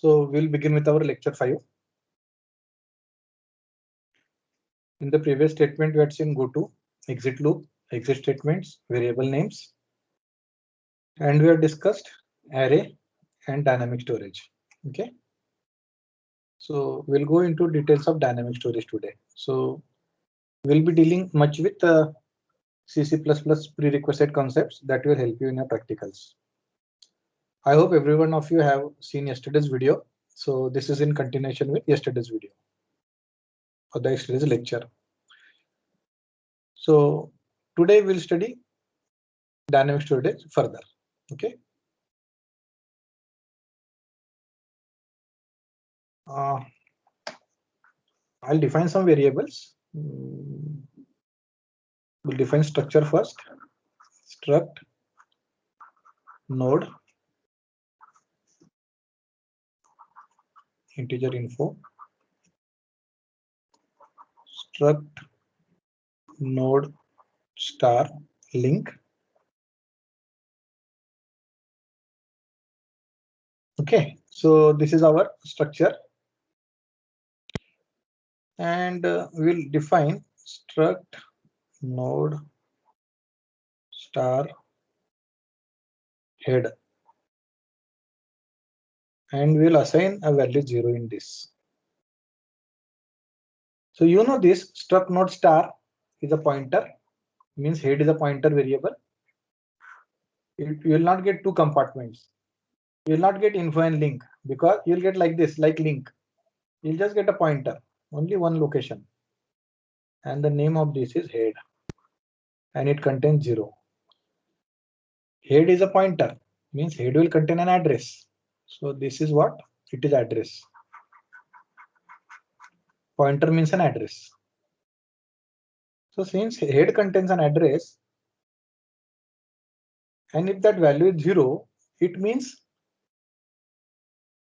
So we'll begin with our lecture 5. In the previous statement, we had seen go to, exit loop, exit statements, variable names, and we have discussed array and dynamic storage. Okay. So we'll go into details of dynamic storage today. So we'll be dealing much with C++ prerequisite concepts that will help you in your practicals. I hope every one of you have seen yesterday's video. So this is in continuation with yesterday's video or the yesterday's lecture. So today we'll study dynamic storage further. Okay. I'll define some variables. We'll define structure first. Struct node integer info. Struct node star link. Okay, so this is our structure, and we'll define struct node star head, and we'll assign a value 0 in this. So you know this struct node star is a pointer, means head is a pointer variable. You will not get two compartments. You will not get info and link, because you'll get like this, like link. You'll just get a pointer, only one location. And the name of this is head, and it contains 0. Head is a pointer, means head will contain an address. So this is what it is, address. Pointer means an address. So since head contains an address, and if that value is 0, it means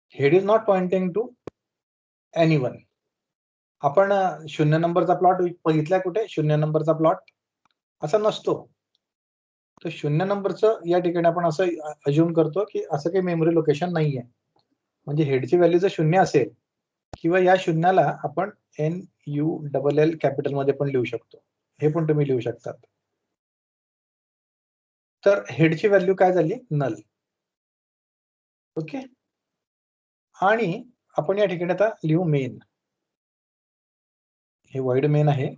head is not pointing to anyone. आपण 0 नंबरचा plot बघितलाय कुठे? 0 नंबरचा plot असा नसतो. तर 0 नंबरचं या ठिकाणी आपण असं अज्युम करतो की असं काही मेमरी लोकेशन नाहीये. म्हणजे हेडची व्हॅल्यू जर 0 असेल किंवा या शून्याला आपण NULL कॅपिटल मध्ये पण लिहू शकतो. हे पण तुम्ही लिहू शकतात. तर हेडची व्हॅल्यू काय झाली? नल. ओके. आणि आपण या ठिकाणी आता लिहू मेन. हे वाइड मेन आहे.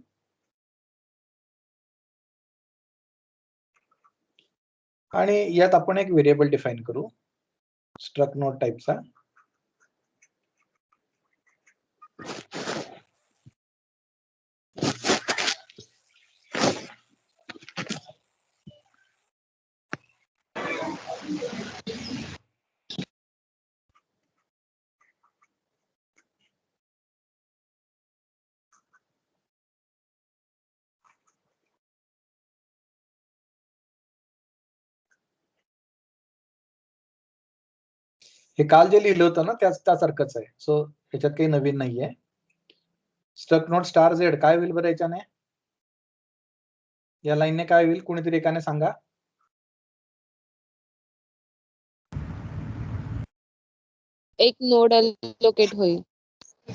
आणि यात आपण एक व्हेरिएबल डिफाइन करू स्ट्रक्ट नोड टाइपचा. हे काल जे लिहिलं होतं ना त्यासारखंच आहे. सो याच्यात काही नवीन नाहीये. स्ट्रक्ट नोड स्टार झेड काय होईल बरं याच्याने? या लाईनने काय होईल? कोणीतरी एकाने सांगा. एक नोड अलोकेट होईल.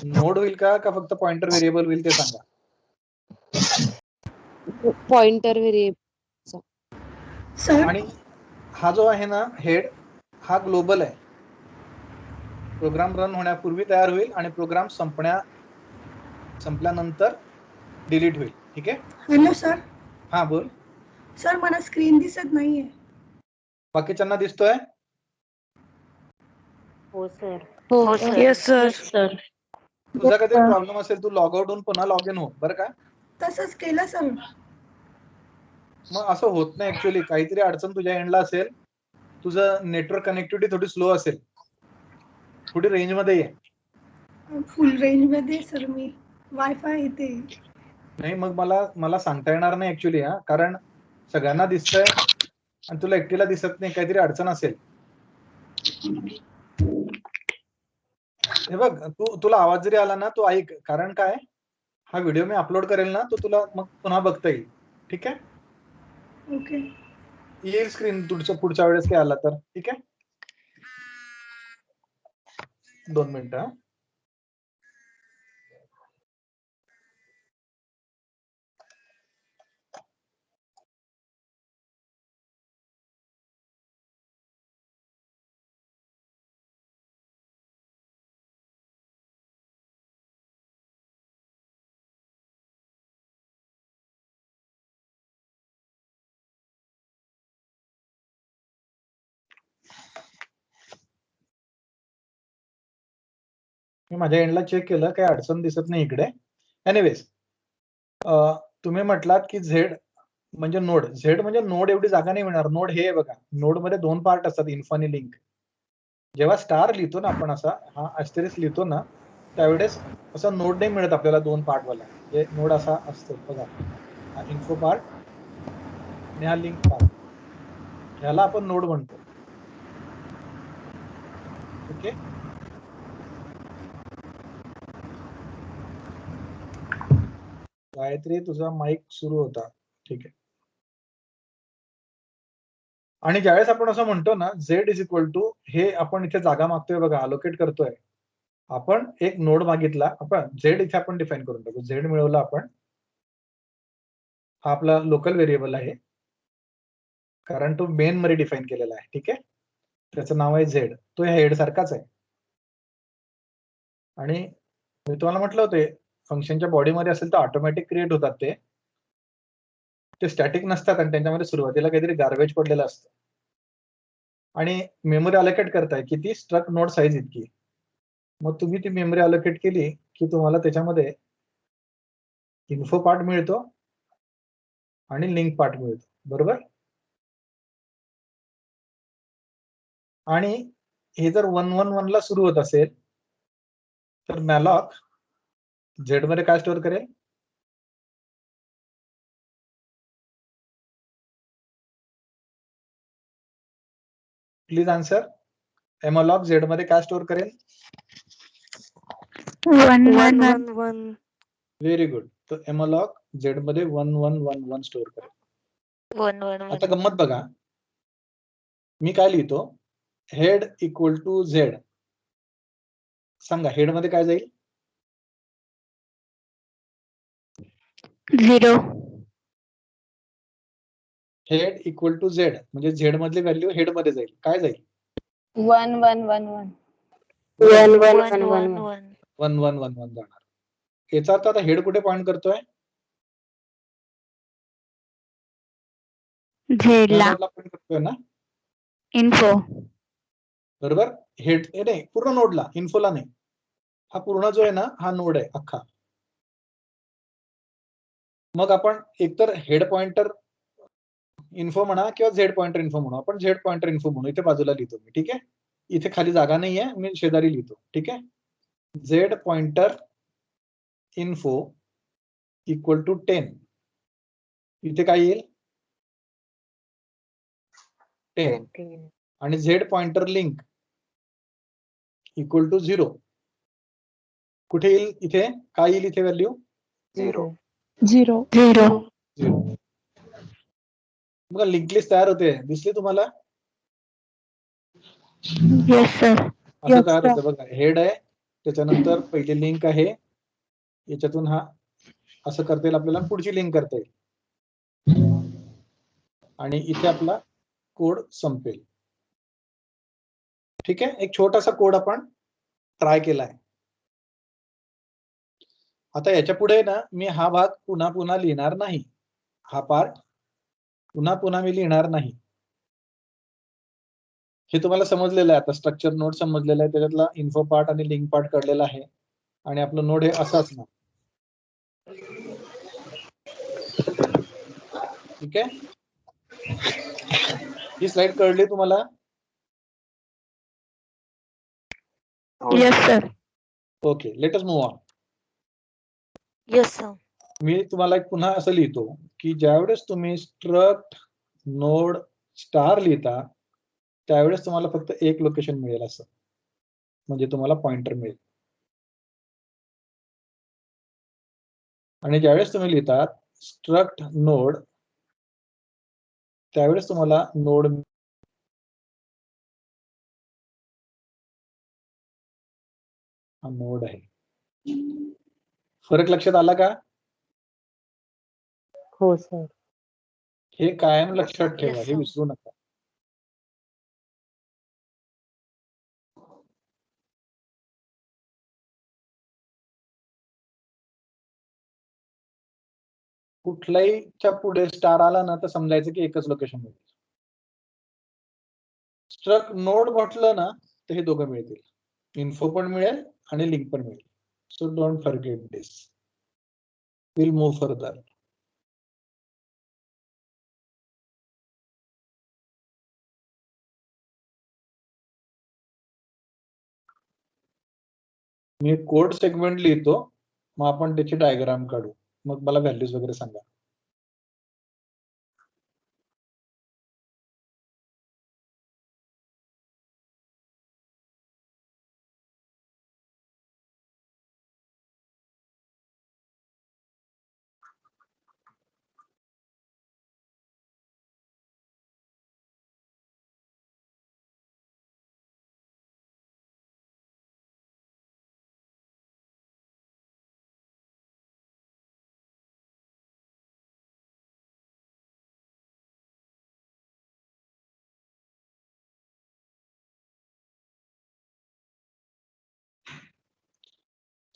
नोड होईल का फक्त पॉइंटर व्हेरिएबल होईल ते सांगा. Pointer variable. आणि हा जो आहे ना हेड, हा ग्लोबल आहे. प्रोग्राम रन होण्यापूर्वी तयार होईल आणि प्रोग्राम संपल्यानंतर डिलीट होईल. ठीक आहे. Hello sir. हा बोल. सर मला स्क्रीन दिसत नाहीये. बाकीच्यांना दिसतोय? हो सर. हो यस सर. तुझा काहीतरी प्रॉब्लेम असेल तू लॉग आउट होऊन पुन्हा लॉग इन हो बरं का. तसंच केलं सर. मग असं होत नाही ऍक्च्युअली. काहीतरी अडचण तुझ्या एंडला असेल. तुझं नेटवर्क कनेक्टिव्हिटी थोडी स्लो असेल. थोडी रेंज मध्ये ये. फुल रेंज मध्ये सर मी. वायफाय इथे. नाही मग मला सांगता येणार नाही ऍक्च्युअली. कारण सगळ्यांना दिसतंय आणि तुला एकटीला दिसत नाही. काहीतरी अडचण असेल. हे बघ तुला आवाज जरी आला ना तू ऐक. कारण काय, हा व्हिडिओ मी अपलोड करेल ना तो तुला मग पुन्हा बघता येईल. ठीक आहे. ओके. येईल स्क्रीन तुमच्या पुढच्या वेळेस काय आला तर. ठीक आहे. 2 मिनिटं. मी माझ्या एंडला चेक केलं, काही अडचण दिसत नाही इकडे. एनिवेज, तुम्ही म्हटलात की झेड म्हणजे नोड. झेड म्हणजे नोड एवढी जागा नाही मिळणार. नोड हे बघा, नोड मध्ये 2 पार्ट असतात, इन्फो आणि लिंक. जेव्हा स्टार लिहितो ना आपण, असा हा ऍस्टेरिस्क लिहितो ना, त्यावेळेस असं नोड नाही मिळत आपल्याला 2 पार्ट वाला. हे नोड असा असतो बघा, हा इन्फो पार्ट आणि हा लिंक पार्ट, ह्याला आपण नोड म्हणतो. ओके, गायत्री तुझा माईक सुरू होता. ठीक आहे. आणि ज्यावेळेस आपण असं म्हणतो ना, झेड इज इक्वल टू, हे आपण इथे जागा मागतोय बघा, अलोकेट करतोय आपण, एक नोड मागितला आपण, झेड इथे आपण डिफाईन करून टाकू. झेड मिळवला आपण, हा आपला लोकल व्हेरिएबल आहे, कारण तो मेन मध्ये डिफाईन केलेला आहे. ठीक आहे, त्याचं नाव आहे झेड. तो ह्या हेड सारखाच आहे. आणि मी तुम्हाला म्हटलं होतं, फंक्शनच्या बॉडीमध्ये असेल तर ऑटोमॅटिक क्रिएट होतात ते स्टॅटिक नसतात, आणि त्यांच्यामध्ये सुरुवातीला काहीतरी गार्बेज पडलेलं असतं. आणि मेमरी अलोकेट करताय किती, स्ट्रक्ट नोड साईज इतकी. मग तुम्ही ती मेमरी अलोकेट केली की तुम्हाला त्याच्यामध्ये इन्फो पार्ट मिळतो आणि लिंक पार्ट मिळतो, बरोबर. आणि हे जर 111 ला सुरू होत असेल तर मॅलॉक झेड मध्ये काय स्टोअर करेल? Please answer. एमॉलॉग झेड मध्ये काय स्टोअर करेल? 111. Very good. तो एमॉलॉग झेड मध्ये 1111 स्टोअर करेल. 111. आता गंमत बघा, मी काय लिहितो, हेड इक्वल टू झेड. सांगा हेड मध्ये काय जाईल? 0. हेड इक्वल टू झेड म्हणजे झेड मधली व्हॅल्यू हेड मध्ये जाईल. काय जाईल? 1111. 1111. 1111 जाणार. याचा अर्थ आता हेड कुठे पॉइंट करतोय? झेडला. पॉइंट करतोय ना, इन्फो. बरोबर. हेड नाही, पूर्ण नोडला, इन्फोला नाही. हा पूर्ण जो आहे ना, हा नोड आहे अख्खा. मग आपण एकतर हेड पॉइंटर इन्फो म्हणा किंवा झेड पॉइंटर इन्फो म्हणू. आपण झेड पॉइंटर इन्फो म्हणू. इथे बाजूला लिहितो मी. ठीक आहे, इथे खाली जागा नाहीये, मी शेजारी लिहितो. ठीक आहे, Z pointer info equal to 10. इथे काय येईल? 10. आणि Z pointer link equal to 0. कुठे येईल? इथे काय येईल? इथे व्हॅल्यू 0. 0. मग लिंक लिस्ट तयार होते, दिसली तुम्हाला? Yes sir. असं तयार होतं बघा. हेड आहे, त्याच्यानंतर पहिली लिंक आहे, याच्यातून हा असं करता येईल आपल्याला, पुढची लिंक करता येईल, आणि इथे आपला कोड संपेल. ठीक आहे, एक छोटासा कोड आपण ट्राय केलाय. आता याच्या पुढे ना मी हा भाग पुन्हा पुन्हा लिहिणार नाही. हा पार्ट पुन्हा पुन्हा मी लिहिणार नाही. हे तुम्हाला समजलेलं आहे आता. स्ट्रक्चर नोड समजलेला आहे, त्याच्यातला इन्फो पार्ट आणि लिंक पार्ट कळलेला आहे, आणि आपलं नोड हे असं असणार. ठीक आहे, ही स्लाइड कळली तुम्हाला? Yes sir. Okay, let us move on. Yes sir. मी तुम्हाला एक पुन्हा असं लिहितो की ज्यावेळेस तुम्ही स्ट्रक्ट नोड स्टार लिहिता त्यावेळेस तुम्हाला फक्त एक लोकेशन मिळेल असं, म्हणजे तुम्हाला पॉइंटर मिळेल. आणि ज्यावेळेस तुम्ही लिहितात स्ट्रक्ट नोड त्यावेळेस तुम्हाला नोड हा नोड आहे. फरक लक्षात आला का? हो सर. हे कायम लक्षात ठेवा, Yes, हे sir. विसरू नका. कुठल्याहीच्या पुढे स्टार आला ना तर समजायचं की एकच लोकेशन मिळेल. स्ट्रक नोड म्हटलं ना तर हे दोघं मिळतील. इन्फो पण मिळेल आणि लिंक पण मिळेल. So don't forget this. Will move further. Me code segment लिहितो, मग आपण त्याची डायग्राम काढू, मग मला व्हॅल्यूज वगैरे सांगा.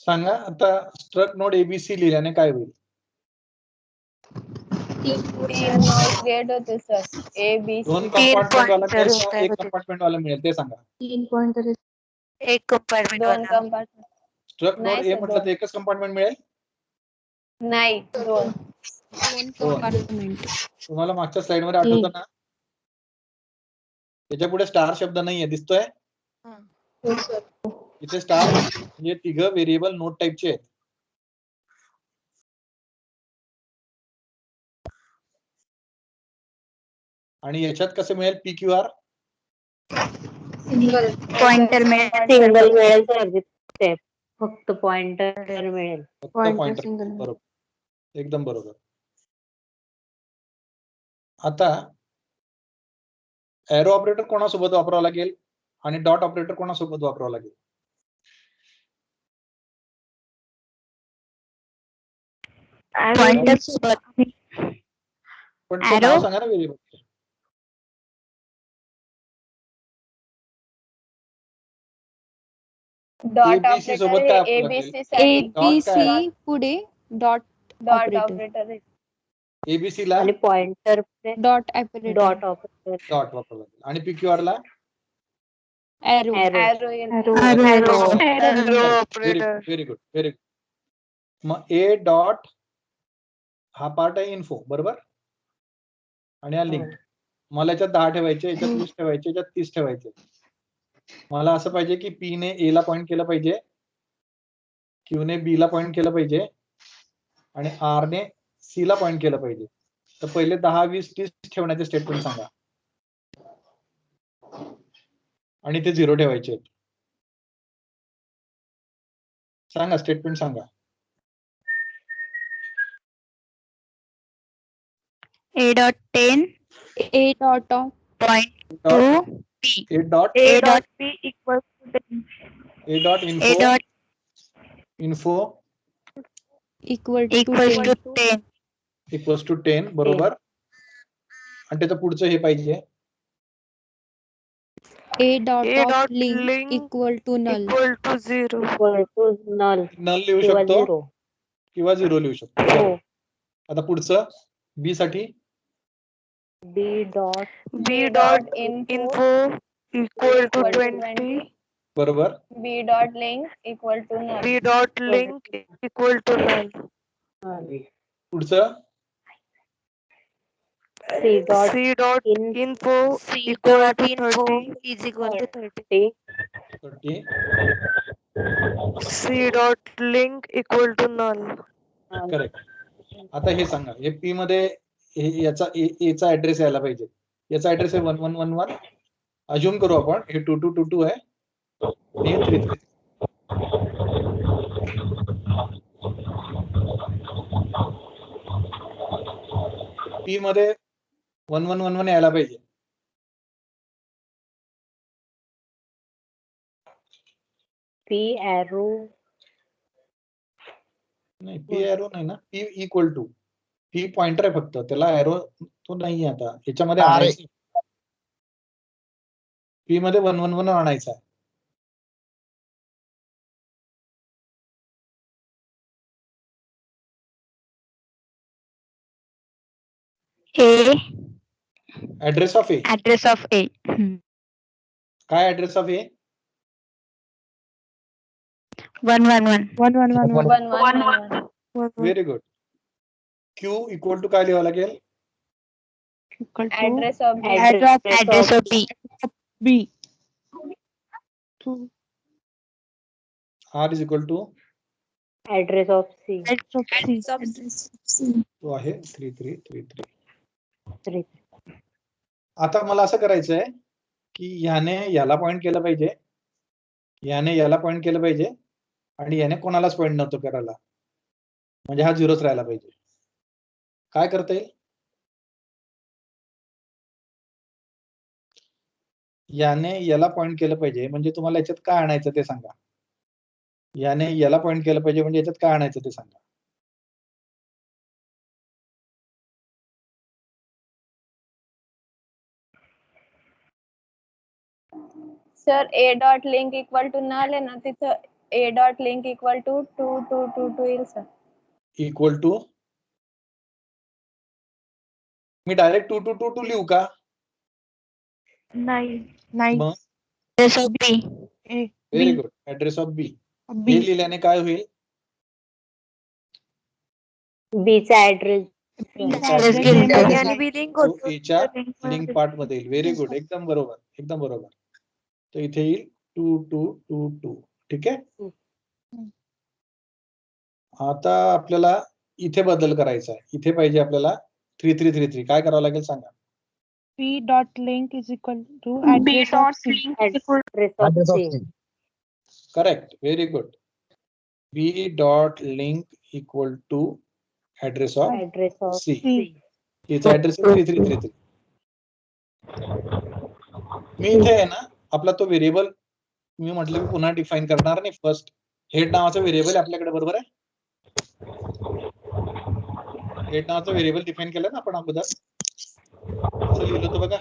सांगा आता स्ट्रक नोड एबीसी लिहिल्याने काय होईल? 3 नोड क्रिएट होते सर. ए बी दोन सी. कंपार्टमेंट वाला pointer मिळेल का तयार एक होतील. कंपार्टमेंट वाला मिळेल ते सांगा. 3 पॉइंटर. एक कंपार्टमेंट 2 वाला. कंपार्टमेंट. स्ट्रक नोड नाही ए sir, म्हटलं तर दोन. एकच कंपार्टमेंट मिळेल. नाही 2. तुम्हाला मागच्या स्लाइड मध्ये आठवतं ना, त्याच्या पुढे स्टार शब्द नाहीये, दिसतोय इथे स्टार म्हणजे तिघं व्हेरिएबल नोड टाईपचे आहेत. आणि याच्यात कसं मिळेल PQR? पॉइंटर मिळेल. सिंगल मिळेल सर तिथे. फक्त पॉइंटर मिळेल. फक्त Pointer पॉइंटर. single. बरोबर, एकदम बरोबर. आता एरो ऑपरेटर कोणासोबत वापरावं लागेल आणि डॉट ऑपरेटर कोणासोबत वापरावं लागेल? पॉइंटर सोबत. पण ते Arrow? नाव सांगा ना व्हेरिएबल. डॉट ABC ऑपरेटर सोबत हे काय वापरावं लागेल? एबीसी साठी Dot काय? ABC पुढे डॉट डॉट ऑपरेटर आहे. ABC ला आणि pointer dot operator dot operator. Dot वापरावं लागेल आणि PQR ला एरो Arrow येईल. Very good. मग ए डॉट हा पार्ट आहे इन्फो, बरोबर, आणि हा लिंक. मला याच्यात 10 ठेवायचे, याच्यात 20 ठेवायचे, याच्यात 30 ठेवायचे. मला असं पाहिजे की P ने A ला पॉइंट केलं पाहिजे, Q ने B ला पॉइंट केलं पाहिजे आणि R ने C ला पॉइंट केलं पाहिजे. तर पहिले 10, 20, 30 ठेवण्याचे स्टेटमेंट सांगा आणि ते 0 ठेवायचे. सांगा स्टेटमेंट सांगा. A.10 A dot of point 2 P. A dot A.P equals to 10. A dot A info dot info equal equals to to 10. equals to 10, बरोबर. आणि त्याचं पुढचं हे पाहिजे A dot A of dot link link equal to null equal to 0. Equal to null null लिहू किंवा शकतो 0. किंवा 0 लिहू शकतो. हो. आता पुढचं B साठी B dot B dot info equal to 20. बरोबर. B dot link equal to null. B dot link equal to null. पुढचं C dot C dot info equal to 30 is equal to 30. 30. C dot link equal to null. Correct. आता हे सांगा, हे P मध्ये याचा A चा address यायला पाहिजे. याचा ऍड्रेस आहे 1111. अज्युम करू आपण हे 2222 आहे आणि हे 33. P मध्ये 1111 यायला पाहिजे. पी एरो नाही, पी एरो नाही ना, P equal to, P pointer आहे फक्त, त्याला एरो तो नाही आता याच्यामध्ये आणायचं. पी मध्ये 1 1 1 आणायचा आहे. A address of A, address of A. काय address of A? 111. 111. 1111. Very good. Q equal to काय लिहावं लागेल? Equal to Address of B. Address of B. B. R is equal to address of C. Address of C. तो आहे 3333. 3. आता मला असं करायचं आहे की ह्याने याला पॉइंट केलं पाहिजे, याने याला पॉइंट केलं पाहिजे, आणि याने कोणालाच पॉइंट नव्हतं करायला, म्हणजे हा झिरोच राहायला पाहिजे. काय करता येईल? याने याला पॉइंट केलं पाहिजे म्हणजे तुम्हाला याच्यात काय आणायचं ते सांगा. याने याला पॉइंट केलं पाहिजे म्हणजे याच्यात काय आणायचं ते सांगा. Sir A dot link equal to null आहे ना, तिथं A dot link equal to 2 2 2 2 येईल सर. इक्वल टू, मी डायरेक्ट 2 2 2 2 लिहू का? Nine. मग Address of B. A. Very B. गुड. Address of B. हे B. लिहिल्याने काय होईल? बी चा ऍड्रेस Address Address given. मध्ये आणि आहे. B link तो होतो. एच्या लिंक पार्ट मध्ये येईल. व्हेरी गुड, एकदम बरोबर, एकदम बरोबर. तर इथे येईल 2 2 2 2. ठीक आहे. आता आपल्याला इथे बदल करायचा आहे. इथे पाहिजे आपल्याला 3333. काय करावं लागेल सांगा? P dot link is equal to address of C. Address of C. Correct, very good. B dot link equal to address of address of C. C. याचा ऍड्रेस 3333. मी इथे आहे ना आपला तो व्हेरिएबल, मी म्हटलं मी पुन्हा डिफाईन करणार नाही. फर्स्ट हेड नावाचा व्हेरिएबल आपल्याकडे, बरोबर आहे? हेड नावाचा व्हेरिएबल डिफाईन केलं ना आपण अगोदर. असं लिहिलं होतं बघा,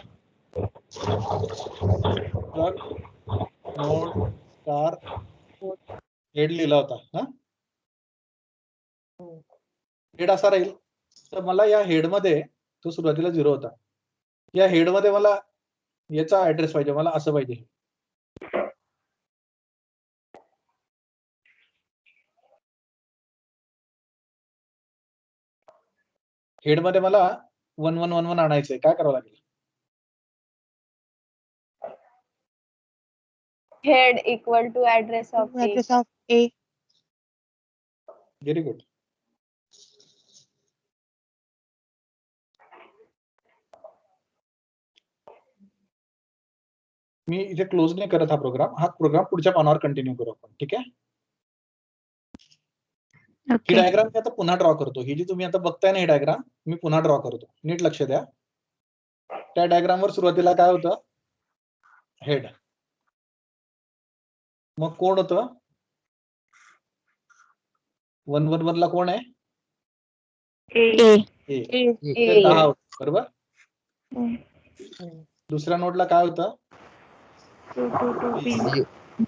नोड स्टार हेड लिहिला होता ना. हेड असा राहील. तर मला या हेड मध्ये, तो सुरुवातीला 0 होता, या हेड मध्ये मला याचा ऍड्रेस पाहिजे, मला असं पाहिजे. हेड मध्ये मला 1 1 1 1 आणायचंय. काय करावं लागेल? Head equal to address of A. Address of A. Very good. मी इथे क्लोज नाही करत हा प्रोग्राम पुढच्या पानावर कंटिन्यू करू आपण. ठीक आहे. ही Okay. डायग्राम मी आता पुन्हा ड्रॉ करतो. ही जी तुम्ही आता बघताय ना ही डायग्राम, मी पुन्हा ड्रॉ करतो. नीट लक्ष द्या. त्या डायग्राम वर सुरुवातीला काय होतं? हेड. मग कोण होतं? 1 1 1 ला कोण आहे? A. ए. A. ते 10 होतं, बरोबर? Mm. दुसऱ्या नोडला काय होतं? 2 2 2 B.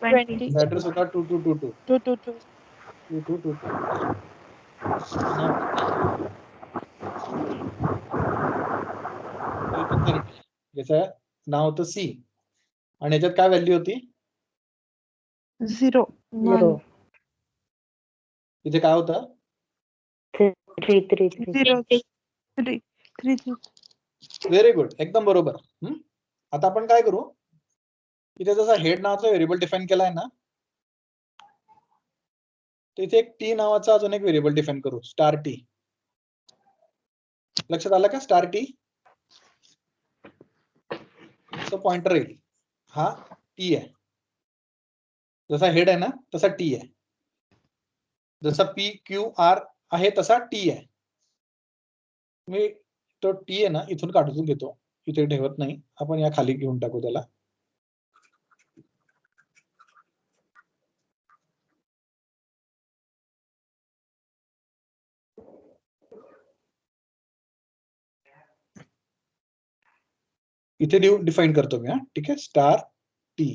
20. ऍड्रेस होता 2 2 2 2 2 2 2. 2 2 2 2. याचं नाव होतं सी, आणि याच्यात काय व्हॅल्यू होती? 0. 1. इथे काय होतं? 3 3 3. 0. 3. 3 3. व्हेरी गुड, एकदम बरोबर. आता आपण काय करू? इथे जसा हेड नावाचा व्हेरिएबल डिफाईन केलाय ना, तर इथे एक टी नावाचा अजून एक व्हेरिएबल डिफाईन करू, स्टार टी. लक्षात आलं का? स्टार टी पॉइंटर येईल. हा टी आहे. जसा हेड आहे ना तसा टी आहे. जसा पी क्यू आर आहे तसा टी आहे. मी तो टी आहे ना इथून काढून घेतो, इथे ठेवत नाही आपण, या खाली घेऊन टाकू त्याला. इथे डिफाईन करतो मी. ठीक आहे, स्टार टी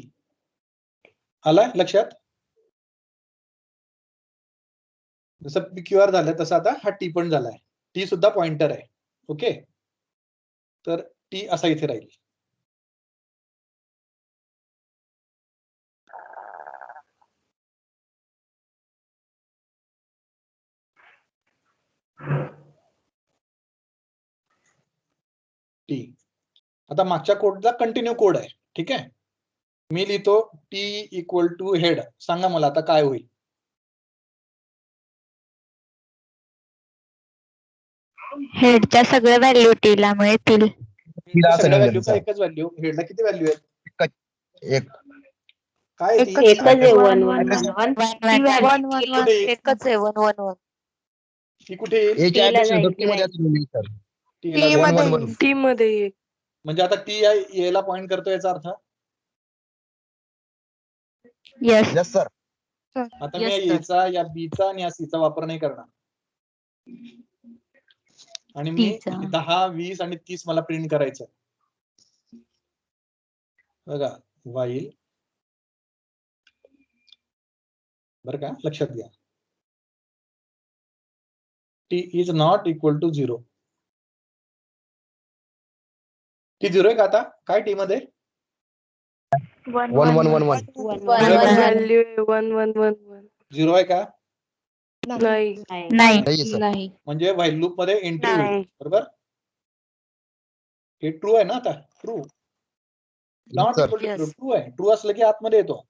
आला लक्षात. जसं PQR झालं तसं आता हा टी पण झालाय. टी सुद्धा पॉइंटर आहे. ओके, तर टी असा इथे राहील. टी आता मागच्या कोडचा कंटिन्यू कोड आहे. ठीक आहे, मी लिहितो टी इक्वल टू हेड. सांगा मला आता काय होईल. हेडच्या सगळ्या व्हॅल्यू टीला मिळतील. सगळ्या व्हॅल्यू का एकच व्हॅल्यू. हेडला किती व्हॅल्यू आहेत? एक. काय आहे ती? एकच आहे 1 1 Address. 1 कुठे येईल? एकच आहे 1 1 1. ती कुठे येईल? A च्या T ला address जाईल, नंतर T T मध्ये ला असेल सर. T ला वन जाईल. One one. टी मध्ये एक. म्हणजे आता टी याला पॉइंट करतो याचा अर्थ. येस. Yes sir. आता मी Yes, या sir. एचा, या बीचा आणि या सीचा वापर नाही करणार. आणि मी T चा. 10 20 आणि 30 मला प्रिंट करायचं. बघा वाईल, बरं का, लक्षात घ्या. T is not equal to 0. T 0 आहे का आता? काय टी मध्ये? 1 1 1 1. 1 1 1 1 व्हॅल्यू 1 1 1 1. 0 आहे का? नाही. नाही. नाही. नाही सर. नाही. म्हणजे व्हाईल लूप मध्ये एंट्री होईल. नाही. बरोबर, हे ट्रू आहे ना आता. True not sir. Equal to 0. Yes. True आहे. ट्रू असलं की आतमध्ये येतो.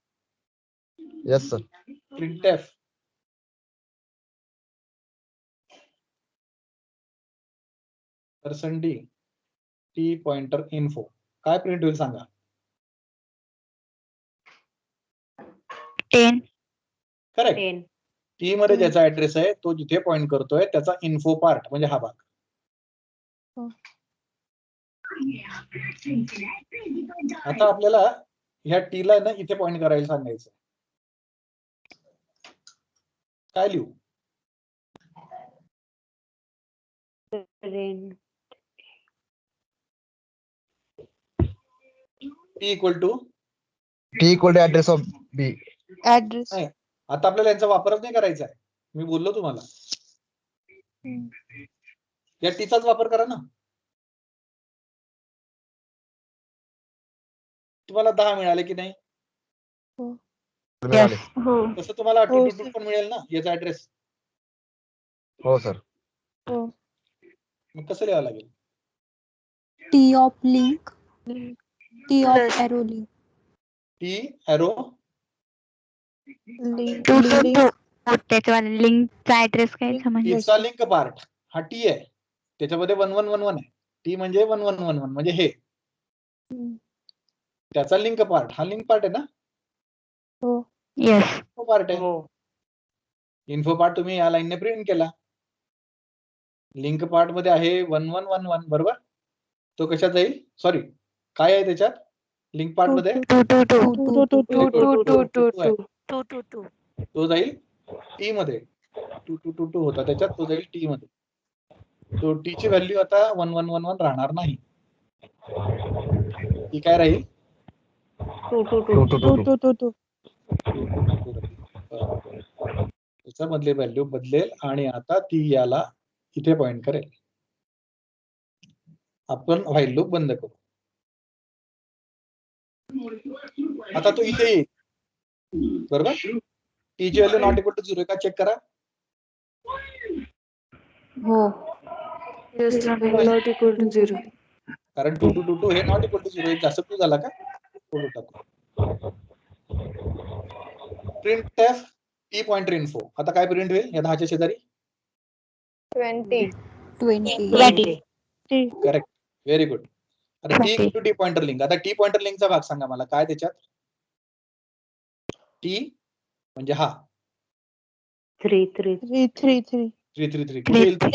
Yes sir. Printf %d T pointer info काय प्रिंट होईल सांगा. 10. करेक्ट. 10. टी मध्ये ज्याचा ऍड्रेस आहे तो जिथे पॉइंट करतोय त्याचा इन्फो पार्ट म्हणजे हा भाग. आता आपल्याला ह्या टी ला ना इथे पॉइंट करायला सांगायचं. काय लिहू? Rent. T equal to T equal to address of B. Address. नाही, आता आपल्याला यांचा वापरच नाही करायचा आहे. मी बोललो तुम्हाला या टीचाच वापर करा ना. तुम्हाला 10 मिळाले की नाही? मिळाले. हो. तसं तुम्हाला हो, 2 sir. पण मिळेल ना याचा ऍड्रेस. हो सर. हो. मग कसं लिहावं लागेल? T of link, T of Plus. arrow link, T arrow link. 2 2 2. त्याच्यावाले लिंकचा ऍड्रेस काय समजलं? टीचा लिंक पार्ट हा टी आहे. त्याच्यामध्ये 1 1 1 1 आहे. टी म्हणजे 1 1 1 1 म्हणजे हे. त्याचा लिंक पार्ट हा लिंक पार्ट आहे ना. येस. इन्फो पार्ट आहे. हो. इन्फो पार्ट तुम्ही या लाईनने प्रिंट केला. लिंक पार्ट मध्ये आहे 1 1 1 1 बरोबर. तो कशात जाईल? सॉरी, काय आहे त्याच्यात लिंक पार्ट मध्ये? 2 2 2. 2 2 2 2 2 2 2 2 2 2. तो जाईल टी मध्ये. 2 2 2 2 होता त्याच्यात, तो जाईल टी मध्ये. तो टी ची व्हॅल्यू आता 1 1 1 1 राहणार नाही. ती काय राहील? 2 2 2. 2 2 2 2 2 2. त्याच्यामधली व्हॅल्यू बदलेल आणि आता ती याला इथे पॉइंट करेल. आपण व्हाईल लूप बंद करू. आता तो इथे येईल बरोबर. टी ची व्हॅल्यू नॉट इक्वल टू 0 का चेक करा. हो. Not equal to 0. कारण 2 2 2 2 हे नॉट इक्वल टू 0 एक जास्त टू झाला का? फोटो टाकू. Print F T pointer info. आता काय प्रिंट होईल या 10 च्या शेजारी? 20. 20. Correct, very good. आता T equal to T pointer link. आता टी पॉइंटर लिंकचा भाग सांगा मला काय त्याच्यात? टी म्हणजे हा 3 3. 3 3 3. 333 कुठे येईल? 3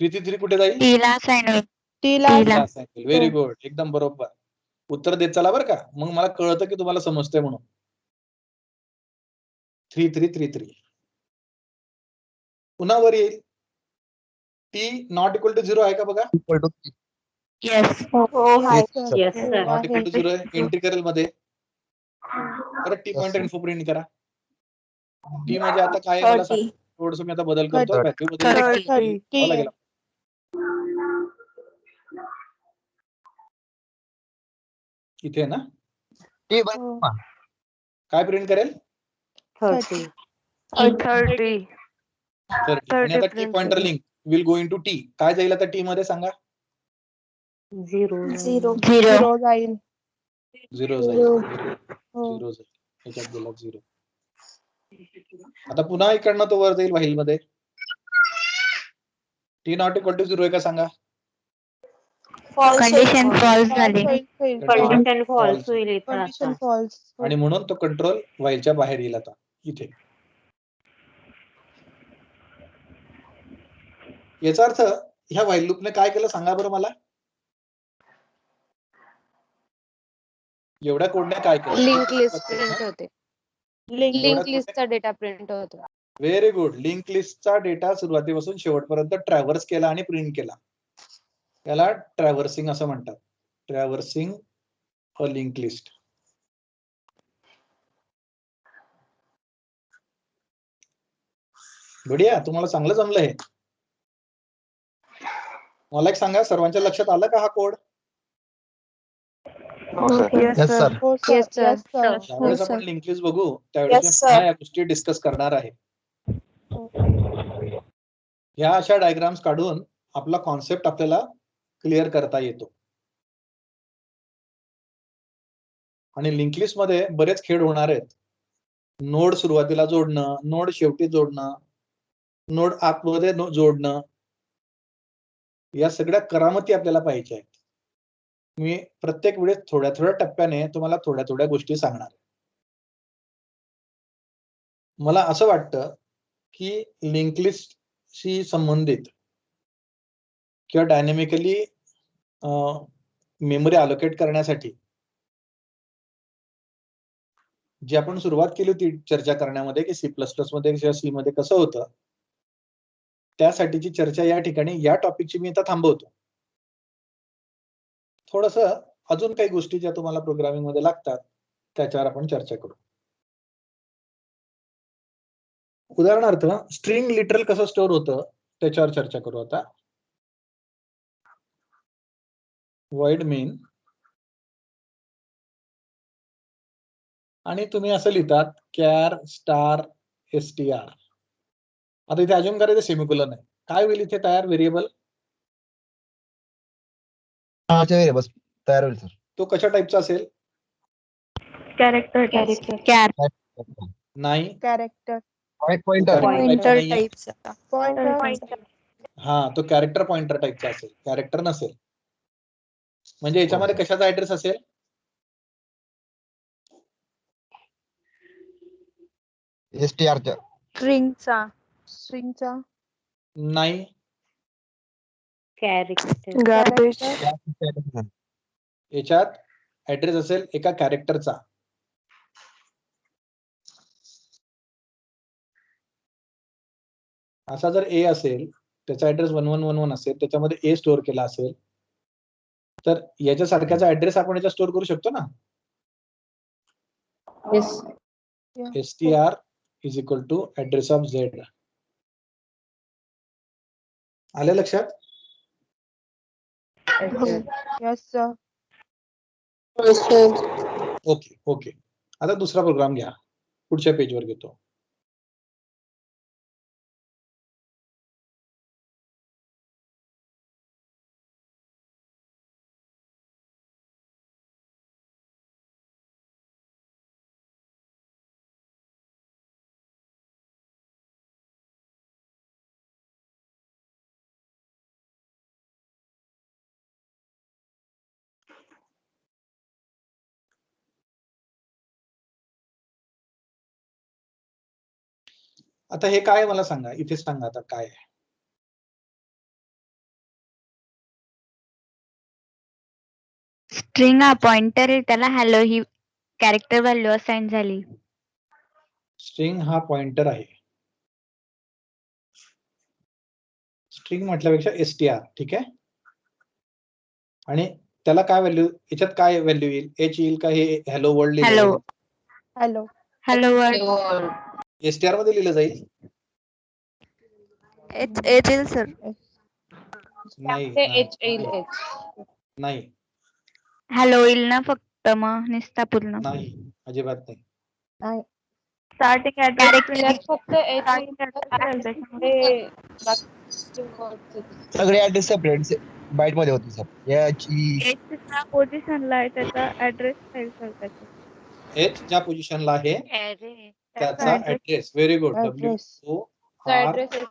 333 कुठे जाईल? टीला असाइन होईल. टीला. व्हेरी गुड, एकदम बरोबर उत्तर देत चला बरं का. मग मला कळतं की तुम्हाला समजतंय म्हणून. 3333 पुन्हा वर येईल. टी नॉट इक्वल टू 0 आहे का बघा? equal to येस हो आहे Yes, sir. Yes sir. Not equal to 0 आहे. एंट्री करेल मध्ये परत T Yes, pointer sir. Info print करा. टी मध्ये आता काय आहे मला सांग. थोडस मी आता बदल करतो. 30. व्हॅल्यू बदल 30. लावला गेला. इथे आहे ना T हो. काय प्रिंट करेल 30. 30. 30 आणि आता T pointer link will go into T. काय जाईल आता टी मध्ये सांगा. 0. 0 0 जाईल. 0 जाईल. हो. 0 जाईल. याच्यात गेला 0. आता पुन्हा इकडनं तो वर जाईल व्हाईल मध्ये. टी नॉट इक्वल टू 0 आहे का सांगा. कंडिशन फॉल्स झाली. कंडिशन फॉल्स होईल इथं कंडिशन आता. फॉल्स. आणि म्हणून तो कंट्रोल व्हाईलच्या बाहेर येईल आता इथे. याचा अर्थ ह्या व्हाईल लूपने काय केलं सांगा बरं मला. एवढ्या कोडने काय केलं. लिंक लिस्ट प्रिंट होते. लिंक लिस्टचा डेटा प्रिंट होतो. Very good. लिंक लिस्टचा डेटा सुरुवातीपासून शेवटपर्यंत ट्रॅव्हर्स केला आणि प्रिंट केला. याला ट्रॅव्हर्सिंग असं म्हणतात. ट्रॅव्हर्सिंग अ लिंक लिस्ट. बढिया. तुम्हाला चांगलं जमलं हे. मला एक सांगा, सर्वांच्या लक्षात आलं का हा code. Yes, Yes, sir. sir. हो Yes, sir. sir. Yes sir. ज्यावेळेस आपण लिंक लिस्ट बघू त्यावेळेस Yes, मी sir. पुन्हा या गोष्टी डिस्कस करणार आहे. या अशा डायग्राम्स काढून आपला कॉन्सेप्ट आपल्याला क्लिअर करता येतो. आणि लिंक लिस्ट मध्ये बरेच खेळ होणार आहेत. नोड सुरुवातीला जोडणं, नोड शेवटी जोडणं, नोड आतमध्ये जोडणं, या सगळ्या करामती आपल्याला पाहिजे आहेत. मी प्रत्येक वेळेस थोड्या थोड्या टप्प्याने तुम्हाला थोड्या थोड्या गोष्टी सांगणार. मला असं वाटतं की लिंक लिस्टशी संबंधित किंवा डायनॅमिकली मेमरी अलोकेट करण्यासाठी जी आपण सुरुवात केली होती चर्चा करण्यामध्ये की C++ मध्ये किंवा C मध्ये कसं होतं, त्यासाठीची चर्चा या ठिकाणी या टॉपिकची मी आता थांबवतो. थोडंसं अजून काही गोष्टी ज्या तुम्हाला प्रोग्रामिंग मध्ये लागतात त्याच्यावर आपण चर्चा करू. उदाहरणार्थ स्ट्रिंग लिटरल कसं स्टोअर होतं त्याच्यावर चर्चा करू आता. void main आणि तुम्ही असं लिहितात char star str. आता इथे अजून करायचं सेमिकोलॉन आहे. काय होईल इथे तयार व्हेरिएबल. Variables तयार होईल सर. तो कशा टाईपचा असेल. कॅरेक्टर नाही. कॅरेक्टर. Pointer. पॉइंटर टाइपचा. पॉइंटर. हा, तो कॅरेक्टर पॉइंटर टाईपचा असेल, कॅरेक्टर नसेल. म्हणजे याच्यामध्ये कशाचा ऍड्रेस असेल. STR च्या. स्ट्रिंगचा. नाही. कॅरेक्टर. Garbage. याच्यात ऍड्रेस असेल एका कॅरेक्टरचा. असा जर ए असेल त्याचा ऍड्रेस 1111 असेल, त्याच्यामध्ये ए स्टोअर केला असेल तर याच्यासारख्याचा ऍड्रेस आपण याच्यात स्टोअर करू शकतो ना. str is equal to address of Z. आले लक्षात. Yes sir. Okay okay. आता दुसरा प्रोग्राम घ्या. पुढच्या पेजवर घेतो. आता हे काय मला सांगा, इथेच सांगा आता काय आहे. स्ट्रिंग हा पॉइंटर आहे, त्याला हॅलो ही कॅरेक्टर व्हॅल्यू असाइन झाली. स्ट्रिंग हा पॉइंटर आहे. स्ट्रिंग म्हटल्यापेक्षा str ठीक आहे. आणि त्याला काय व्हॅल्यू, याच्यात काय व्हॅल्यू येईल, एच येईल का हे hello world hello hello hello word STR मध्ये लिहिलं जाईल? एच एच येईल सर. नाही ते नाही, एच येईल एच. नाही हॅलो येईल ना फक्त मग निसता पूर्ण. नाही, अजिबात नाही. स्टार्टिंग त्यात ऍड्रेस फक्त एच येईल. ते बाकी words येतील. सगळे ऍड्रेस सेपरेट बाईट मध्ये होते सर. एचच्या पोझिशनला आहे त्याचा ऍड्रेस राहील सर त्याचा. एच ज्या पोझिशनला आहे त्याचा त्याचा address address. Very good. W Address. ओ तो आर address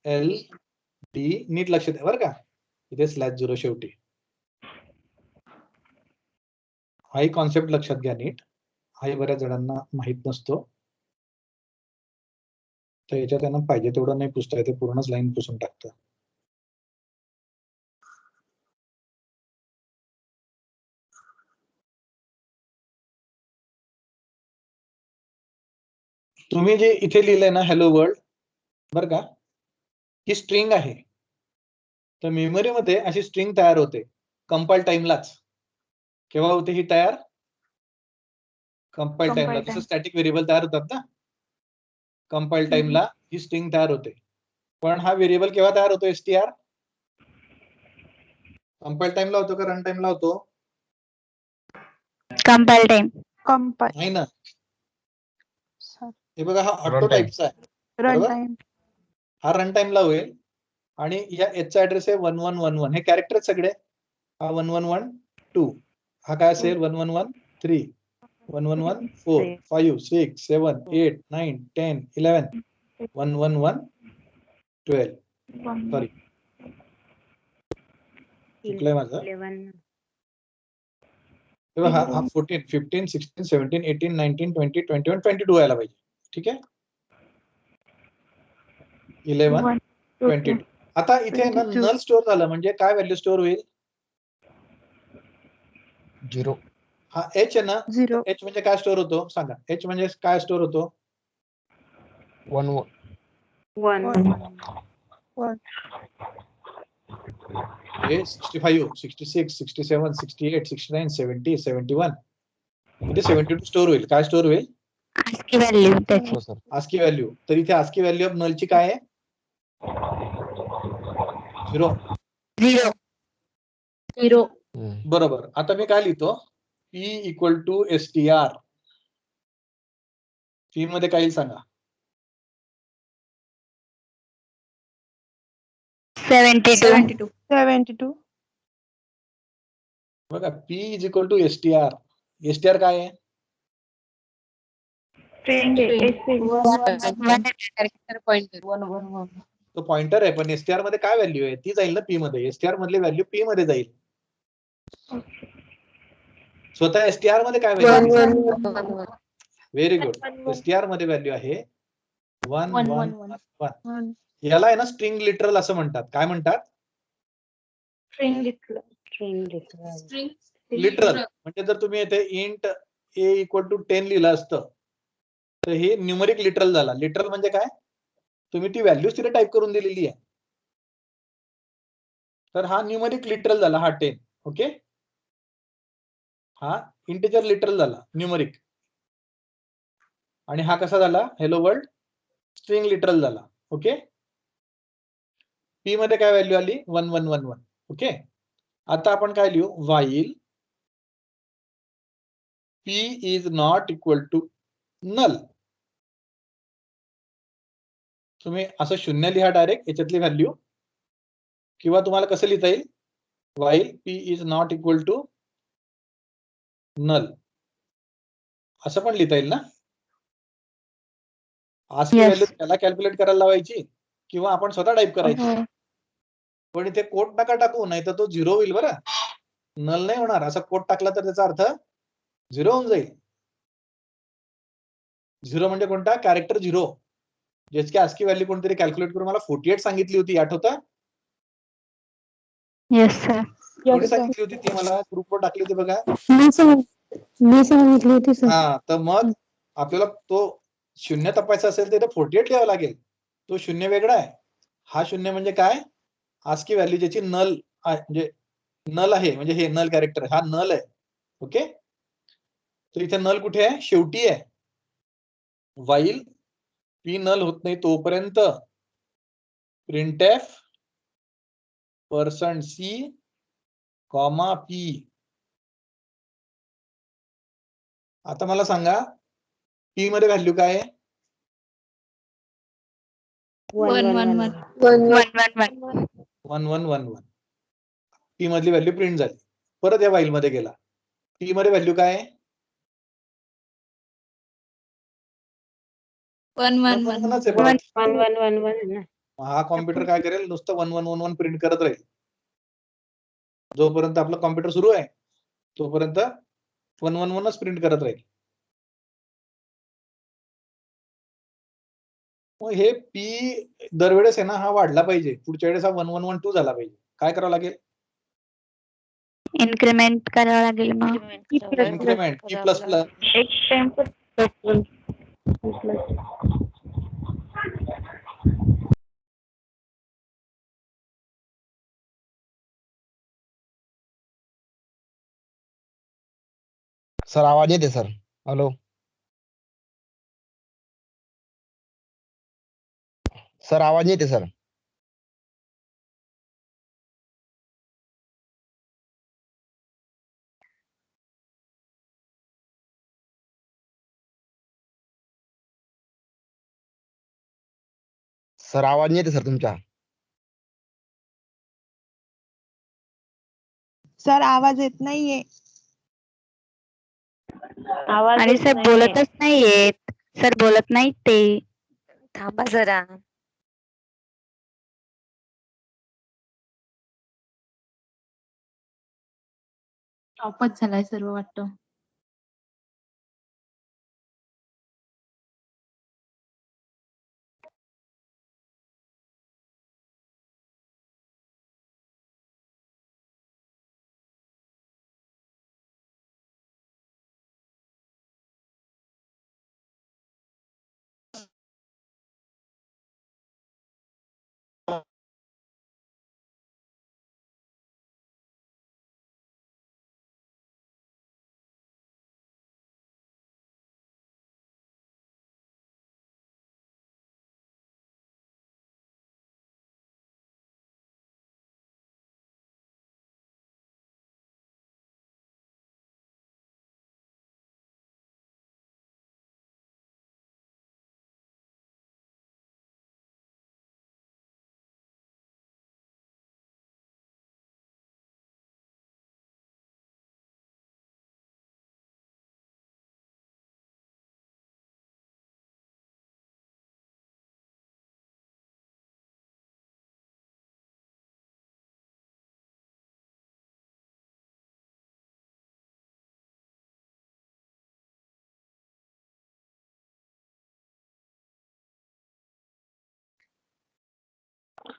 एल डी, नीट लक्ष द्या बरं का, इथे /0 शेवटी. हाही कॉन्सेप्ट लक्षात घ्या नीट, हाही बऱ्याच जणांना माहित नसतो. तर याच्यात त्यांना पाहिजे तेवढं नाही पुसता येते, पूर्णच लाईन पुसून टाकतं. तुम्ही जे इथे लिहिलंय ना हॅलो वर्ल्ड, बरं का, ही स्ट्रिंग आहे. तर मेमरीमध्ये अशी स्ट्रिंग तयार होते कंपाईल टाइमलाच. केव्हा होते ही तयार? कंपाईल टाइमला. जसं स्टॅटिक व्हेरिएबल तयार होतात ना, कंपाईल टाइमला ही स्ट्रिंग तयार होते. पण हा व्हेरिएबल केव्हा तयार होतो एसटीआर? कंपाईल टाइमला होतो का रन टाइमला होतो? Compile time. कंपाईल नाही ना. सर हे बघा, हा ऑटो Runtime. टाईपचा आहे. रन बरोबर? टाइम. हा रन टाइमला होईल. आणि या एचचा ऍड्रेस आहे 1111. हे कॅरेक्टर सगळे. हा 1112. हा काय असेल? 1113, 1114, 5, 6, 7, 8, 9, 10, 11, 1112. सॉरी, चुकलंय माझं. 11. तेव्हा हा 14, 15, 16, 17, 18, 19, 20, 21, 22 यायला पाहिजे. ठीक आहे. 11, 22. आता इथे ना 22. नल स्टोअर झालं म्हणजे काय व्हॅल्यू स्टोअर होईल? 0. हा एच आहे ना, 0. एच म्हणजे काय स्टोअर होतो सांगा? एच म्हणजे काय स्टोअर होतो? 1 1. 1. हे 65, 66, 67, 68, 69, 70, 71. इथे 72 स्टोअर होईल. काय स्टोअर होईल? ASCII व्हॅल्यू त्याची. हो सर. ASCII value. तर इथे आस्की व्हॅल्यू ऑफ नलची काय आहे? 0. 0. 0. बरोबर. आता मी काय लिहितो? P equal to STR. P मध्ये काय येईल सांगा? 72. 72. बघा, P is equal to STR. STR काय आहे? character pointer. तो पॉइंटर आहे, पण एसटीआर मध्ये काय व्हॅल्यू आहे? ती जाईल ना पी मध्ये. एसटीआर मधली व्हॅल्यू पी मध्ये जाईल. स्वतः एसटीआर मध्ये काय व्हॅल्यू? Very good. एसटीआर मध्ये व्हॅल्यू आहे 1 1 1 1. याला आहे ना स्ट्रिंग लिटरल असं म्हणतात. काय म्हणतात? लिटरल. म्हणजे जर तुम्ही येथे इंट ए इक्वल टू 10 लिहिलं असतं तर हे न्यूमरिक लिटरल झाला. लिटरल म्हणजे काय? तुम्ही ती व्हॅल्यूज तिथे टाईप करून दिलेली आहे. तर हा न्यूमरिक लिटरल झाला, हा 10. ओके. हा इंटिजर लिटरल झाला, न्यूमरिक. आणि हा कसा झाला? हॅलो वर्ल्ड स्ट्रिंग लिटरल झाला. ओके. पी मध्ये काय व्हॅल्यू आली? 1 1 1 1. ओके. आता आपण काय लिहू? While P is not equal to null. तुम्ही असं शून्य लिहा डायरेक्ट याच्यातली व्हॅल्यू, किंवा तुम्हाला कसं लिहिता येईल? While P is not equal to null, असं पण लिहिता येईल ना. आस्की व्हॅल्यू त्याला कॅल्क्युलेट करायला लावायची किंवा आपण स्वतः टाईप करायची. पण इथे कोट नका टाकू, नाही तर तो 0 होईल बरं. नल नाही होणार. असा कोट टाकला तर त्याचा अर्थ 0 होऊन जाईल. 0 म्हणजे कोणता? कॅरेक्टर 0. ज्याची आस्की व्हॅल्यू कोणतरी कॅल्क्युलेट करून मला 48 सांगितली होती, आठवतं? Yes sir. कोणी सांगितली होती ती? मला ग्रुपवर टाकली होती बघा. मी सांगितली होती सर. हा, तर मग आपल्याला तो शून्य तपायचा असेल तर 48 लिहावं लागेल. तो शून्य वेगळा आहे. हा शून्य म्हणजे काय? आस्की व्हॅल्यू ज्याची नल म्हणजे नल आहे म्हणजे हे नल कॅरेक्टर हा नल आहे. ओके, तर इथे नल कुठे आहे? शेवटी आहे. वाईल पी नल होत नाही तोपर्यंत प्रिंटएफ %c, p. आता मला सांगा p मध्ये व्हॅल्यू काय आहे? 111 1111. p मधली व्हॅल्यू प्रिंट झाली. परत या वाईल मध्ये गेला. p मध्ये व्हॅल्यू काय आहे? 1111 आहे परत. 1111 ना. हा कॉम्प्युटर काय करेल? नुसतं 1111 प्रिंट करत राहील. जोपर्यंत आपलं कॉम्प्युटर सुरू आहे तोपर्यंत 111च प्रिंट करत राहील. मग हे पी दरवेळेस आहे ना हा वाढला पाहिजे. पुढच्या वेळेस हा 1112 झाला पाहिजे. काय करावं लागेल? इन्क्रीमेंट करावं लागेल मग. Increment p plus plus. एक टाइम सर आवाज येते सर. हॅलो सर, आवाज येते सर. सर आवाज येते सर तुमचा. सर आवाज येत नाहीये. आवाज आणि येत सर नाहीये. बोलतच नाहीयेत. सर बोलत नाहीत ते. थांबा जरा. टॉपच झालाय सर्व वाटतं.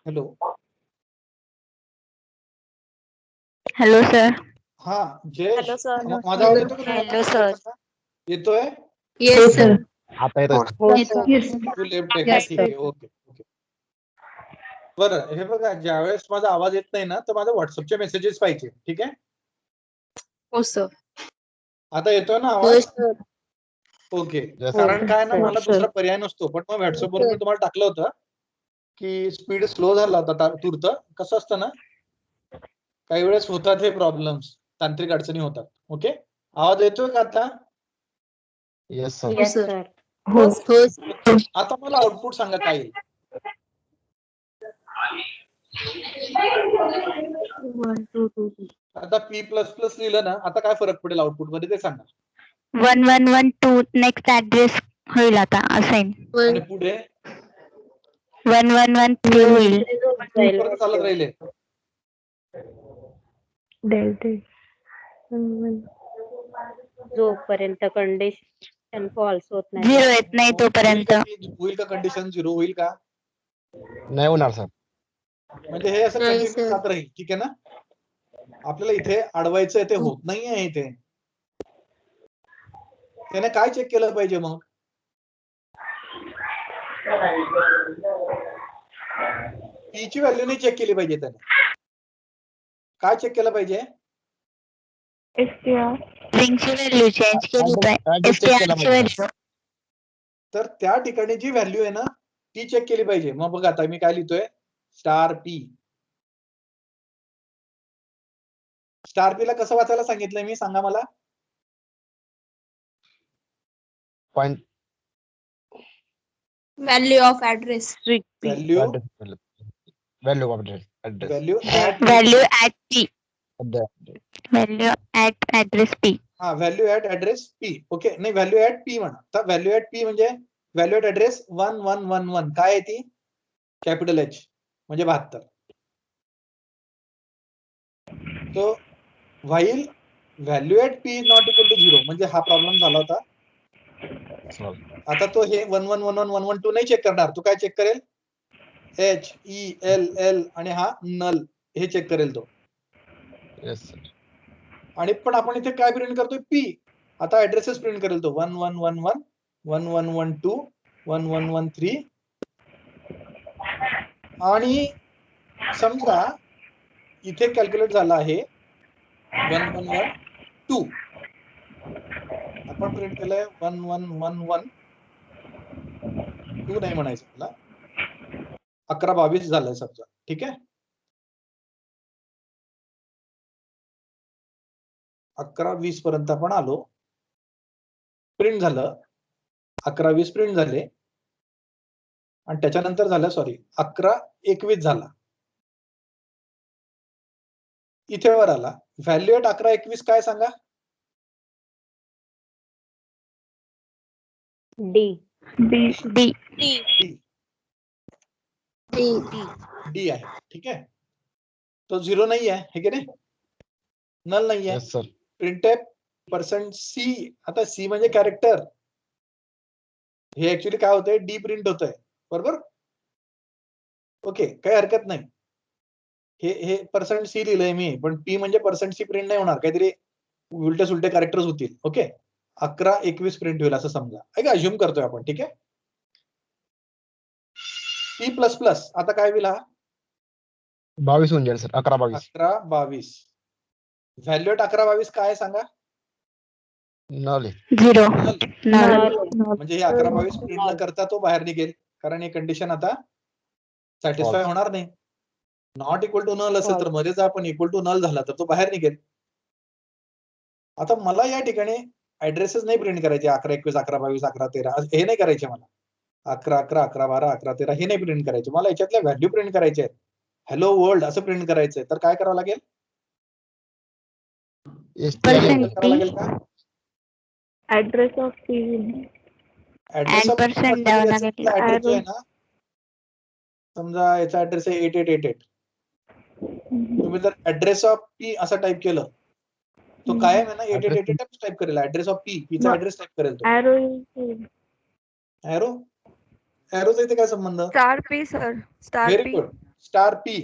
हॅलो. Hello sir. हा जयेश, हॅलो सर. माझा आवाज येतो का हॅलो तुम्हाला? सर. येतोय? Yes sir. आता येतोय. तू लेफ्ट आहे का? ठीक आहे. Okay okay. बरं हे बघा, ज्यावेळेस माझा आवाज येत नाही ना तर माझा व्हॉट्सअपचे मेसेजेस पाहिजे. ठीक आहे. हो सर. आता येतोय ना हो आवाज? सर. ओके. Yes, कारण काय ना sir. मला दुसरा पर्याय नसतो. पण मग व्हॉट्सअप वरून मी तुम्हाला टाकलं होतं की स्पीड स्लो झाला होता तूर्त. कसं असतं ना, काही वेळेस होतात हे प्रॉब्लेम्स, तांत्रिक अडचणी होतात. ओके. आवाज येतोय का आता? Yes sir. Yes, sir. sir. हो सर. आता मला आउटपुट सांगा काय येईल. 1 2 2 3. आता p प्लस प्लस लिहिलं ना, आता काय फरक पडेल आउटपुट मध्ये ते सांगा. 1112 नेक्स्ट ऍड्रेस होईल आता असेल. आणि पुढे 1113 होईल. परत चालत राहिले. जोपर्यंत कंडिशन फॉल्स होत नाही. झिरो येत नाही तोपर्यंत. होईल का कंडिशन 0 होईल का? नाही होणार सर. म्हणजे हे असं नाही, कंटिन्यू sir. जात राहील. ठीक आहे ना. आपल्याला इथे अडवायचं ते होत नाहीये इथे. त्याने काय चेक केलं पाहिजे मग? p ची व्हॅल्यू नाही चेक केली पाहिजे त्याने. काय चेक केलं पाहिजे? स्ट्रिंगची व्हॅल्यू चेंज केली पाहिजे. Address check केला str ची पाहिजे. व्हॅल्यू. तर त्या ठिकाणी जी व्हॅल्यू आहे ना ती चेक केली पाहिजे. मग बघा आता मी काय लिहितोय, स्टार पी. स्टार पी ला कसं वाचायला सांगितलंय मी, सांगा मला. Point value of address. Strict P. Value value of address value value at P. Address value at address P. हा value at address P. Okay, नाही व्हॅल्यू ऍट पी म्हणा. तर व्हॅल्यू ऍट पी म्हणजे व्हॅल्यू ऍट ऍड्रेस 1111. काय आहे ती? Capital H म्हणजे 72. तो while value at P not equal to 0 म्हणजे हा प्रॉब्लेम झाला होता. आता तो हे 11111112 नाही चेक करणार. तो काय चेक करेल? एच ई एल एल आणि हा नल हे चेक करेल तो. Yes sir. आणि पण आपण इथे काय प्रिंट करतोय? पी. आता ऍड्रेसेस प्रिंट करेल तो 1111 1112 1113. आणि समजा इथे कॅल्क्युलेट झाला आहे 1112. आपण प्रिंट केलंय 1111 2 नाही म्हणायचं मला, 1122 झालंय समजा. ठीक आहे, 1120 पर्यंत आपण आलो. प्रिंट झालं 1120 प्रिंट झाले आणि त्याच्यानंतर झालं 1121 झाला. इथे वर आला व्हॅल्यू ऍट 1121 काय सांगा? डी. डी. डी डी आहे. ठीक आहे, तो 0 नाही आहे, हे की नाही, नल नाही आहे. Yes sir. Printf %C. आता सी म्हणजे कॅरेक्टर. हे ऍक्च्युली काय होतंय? डी प्रिंट होतंय, बरोबर. ओके, काही हरकत नाही. हे %C लिहिलंय मी, पण पी म्हणजे %C प्रिंट नाही होणार, काहीतरी उलटे सुलटे कॅरेक्टर्स होतील. ओके, 1121 प्रिंट होईल असं समजा. ऐका, अज्युम करतोय आपण. ठीक आहे, पी प्लस प्लस आता काय होईल? हा 22 होऊन जाईल सर. 1122. 1122. व्हॅल्यू ऍट 1122 काय सांगा? नॉले. 0. म्हणजे हे 1122 प्रिंट न करता तो बाहेर निघेल, कारण ही कंडिशन आता सॅटिस्फाय False. होणार नाही. नॉट इक्वल टू नल असेल तर मध्येच आपण इक्वल टू नल झाला तर तो बाहेर निघेल. आता मला या ठिकाणी ऍड्रेसेस नाही प्रिंट करायचे 1121 1122 1113 हे नाही करायचे मला. 1111 1112 1113 हे नाही प्रिंट करायचे मला. याच्यातल्या व्हॅल्यू प्रिंट करायचे आहेत. हॅलो वर्ल्ड असं प्रिंट करायचंय. तर काय करावं लागेल? करावं लागेल का? Address of P. Address of % द्यावं लागेल. ऍड्रेस जो आहे ना, समजा याचा ऍड्रेस आहे 8888. तुम्ही जर ऍड्रेस ऑफ पी असं टाईप केलं तो काय आहे ना 8888 टाईप करेल. ऍड्रेस ऑफ पी, पीचा ऍड्रेस टाईप करेल तो. एरो एरोचा इथे काय संबंध? Star P sir. Star very P. Good. Star P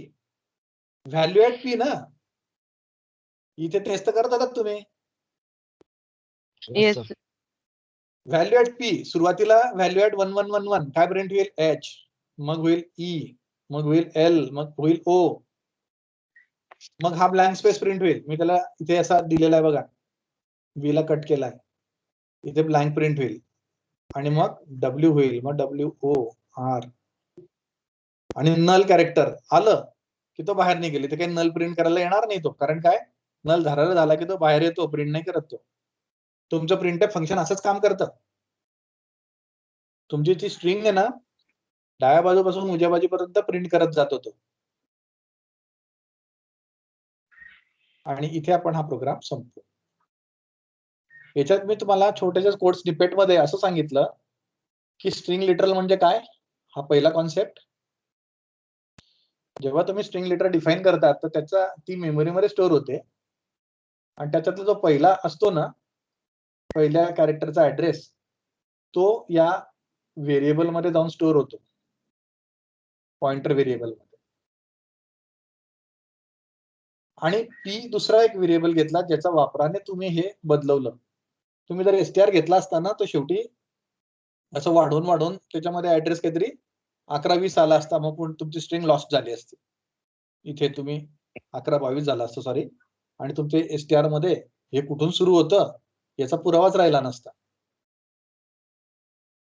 value at P ना, इथे तेच तर करत आहात तुम्ही. Yes sir. Value at P सुरुवातीला व्हॅल्यू ऍट 1111 काय प्रिंट होईल? एच, मग होईल ई, मग होईल एल, मग होईल ओ, मग हा ब्लँक स्पेस प्रिंट होईल. मी त्याला इथे असा दिलेला आहे बघा, व्ही ला कट केलाय, इथे ब्लँक प्रिंट होईल आणि मग डब्ल्यू होईल, मग WOR आणि नल कॅरेक्टर आलं की तो बाहेर निघेल. इथे काही नल प्रिंट करायला येणार नाही तो, कारण काय नल झाला की तो बाहेर येतो, प्रिंट नाही करत तो. तुमचं प्रिंटफ फंक्शन असंच काम करतं. तुमची ती स्ट्रिंग आहे ना, डाव्या बाजूपासून उजव्या बाजूपर्यंत प्रिंट करत जातो तो. आणि इथे आपण हा प्रोग्राम संपतो. याच्यात मी तुम्हाला छोट्याशा कोड स्निपेट मध्ये असं सांगितलं की स्ट्रिंग लिटरल म्हणजे काय, हा पहिला कॉन्सेप्ट. जेव्हा तुम्ही स्ट्रिंग लिटर डिफाईन करतात तर त्याचा ती मेमरीमध्ये स्टोअर होते आणि त्याच्यातला जो पहिला असतो ना, पहिल्या कॅरेक्टरचा ऍड्रेस, तो या व्हेरिएबल मध्ये जाऊन स्टोअर होतो, पॉइंटर व्हेरिएबल मध्ये. आणि पी दुसरा एक व्हेरिएबल घेतला ज्याच्या वापराने तुम्ही हे बदलवलं. तुम्ही जर str घेतला असताना तो शेवटी असं वाढवून त्याच्यामध्ये ऍड्रेस काहीतरी 1120 आला असता, मग तुमची स्ट्रिंग लॉस्ट झाली असती. इथे तुम्ही 11-22 झालं असतं सॉरी, आणि तुमचे STR मध्ये हे कुठून सुरू होतं याचा पुरावाच राहिला नसता.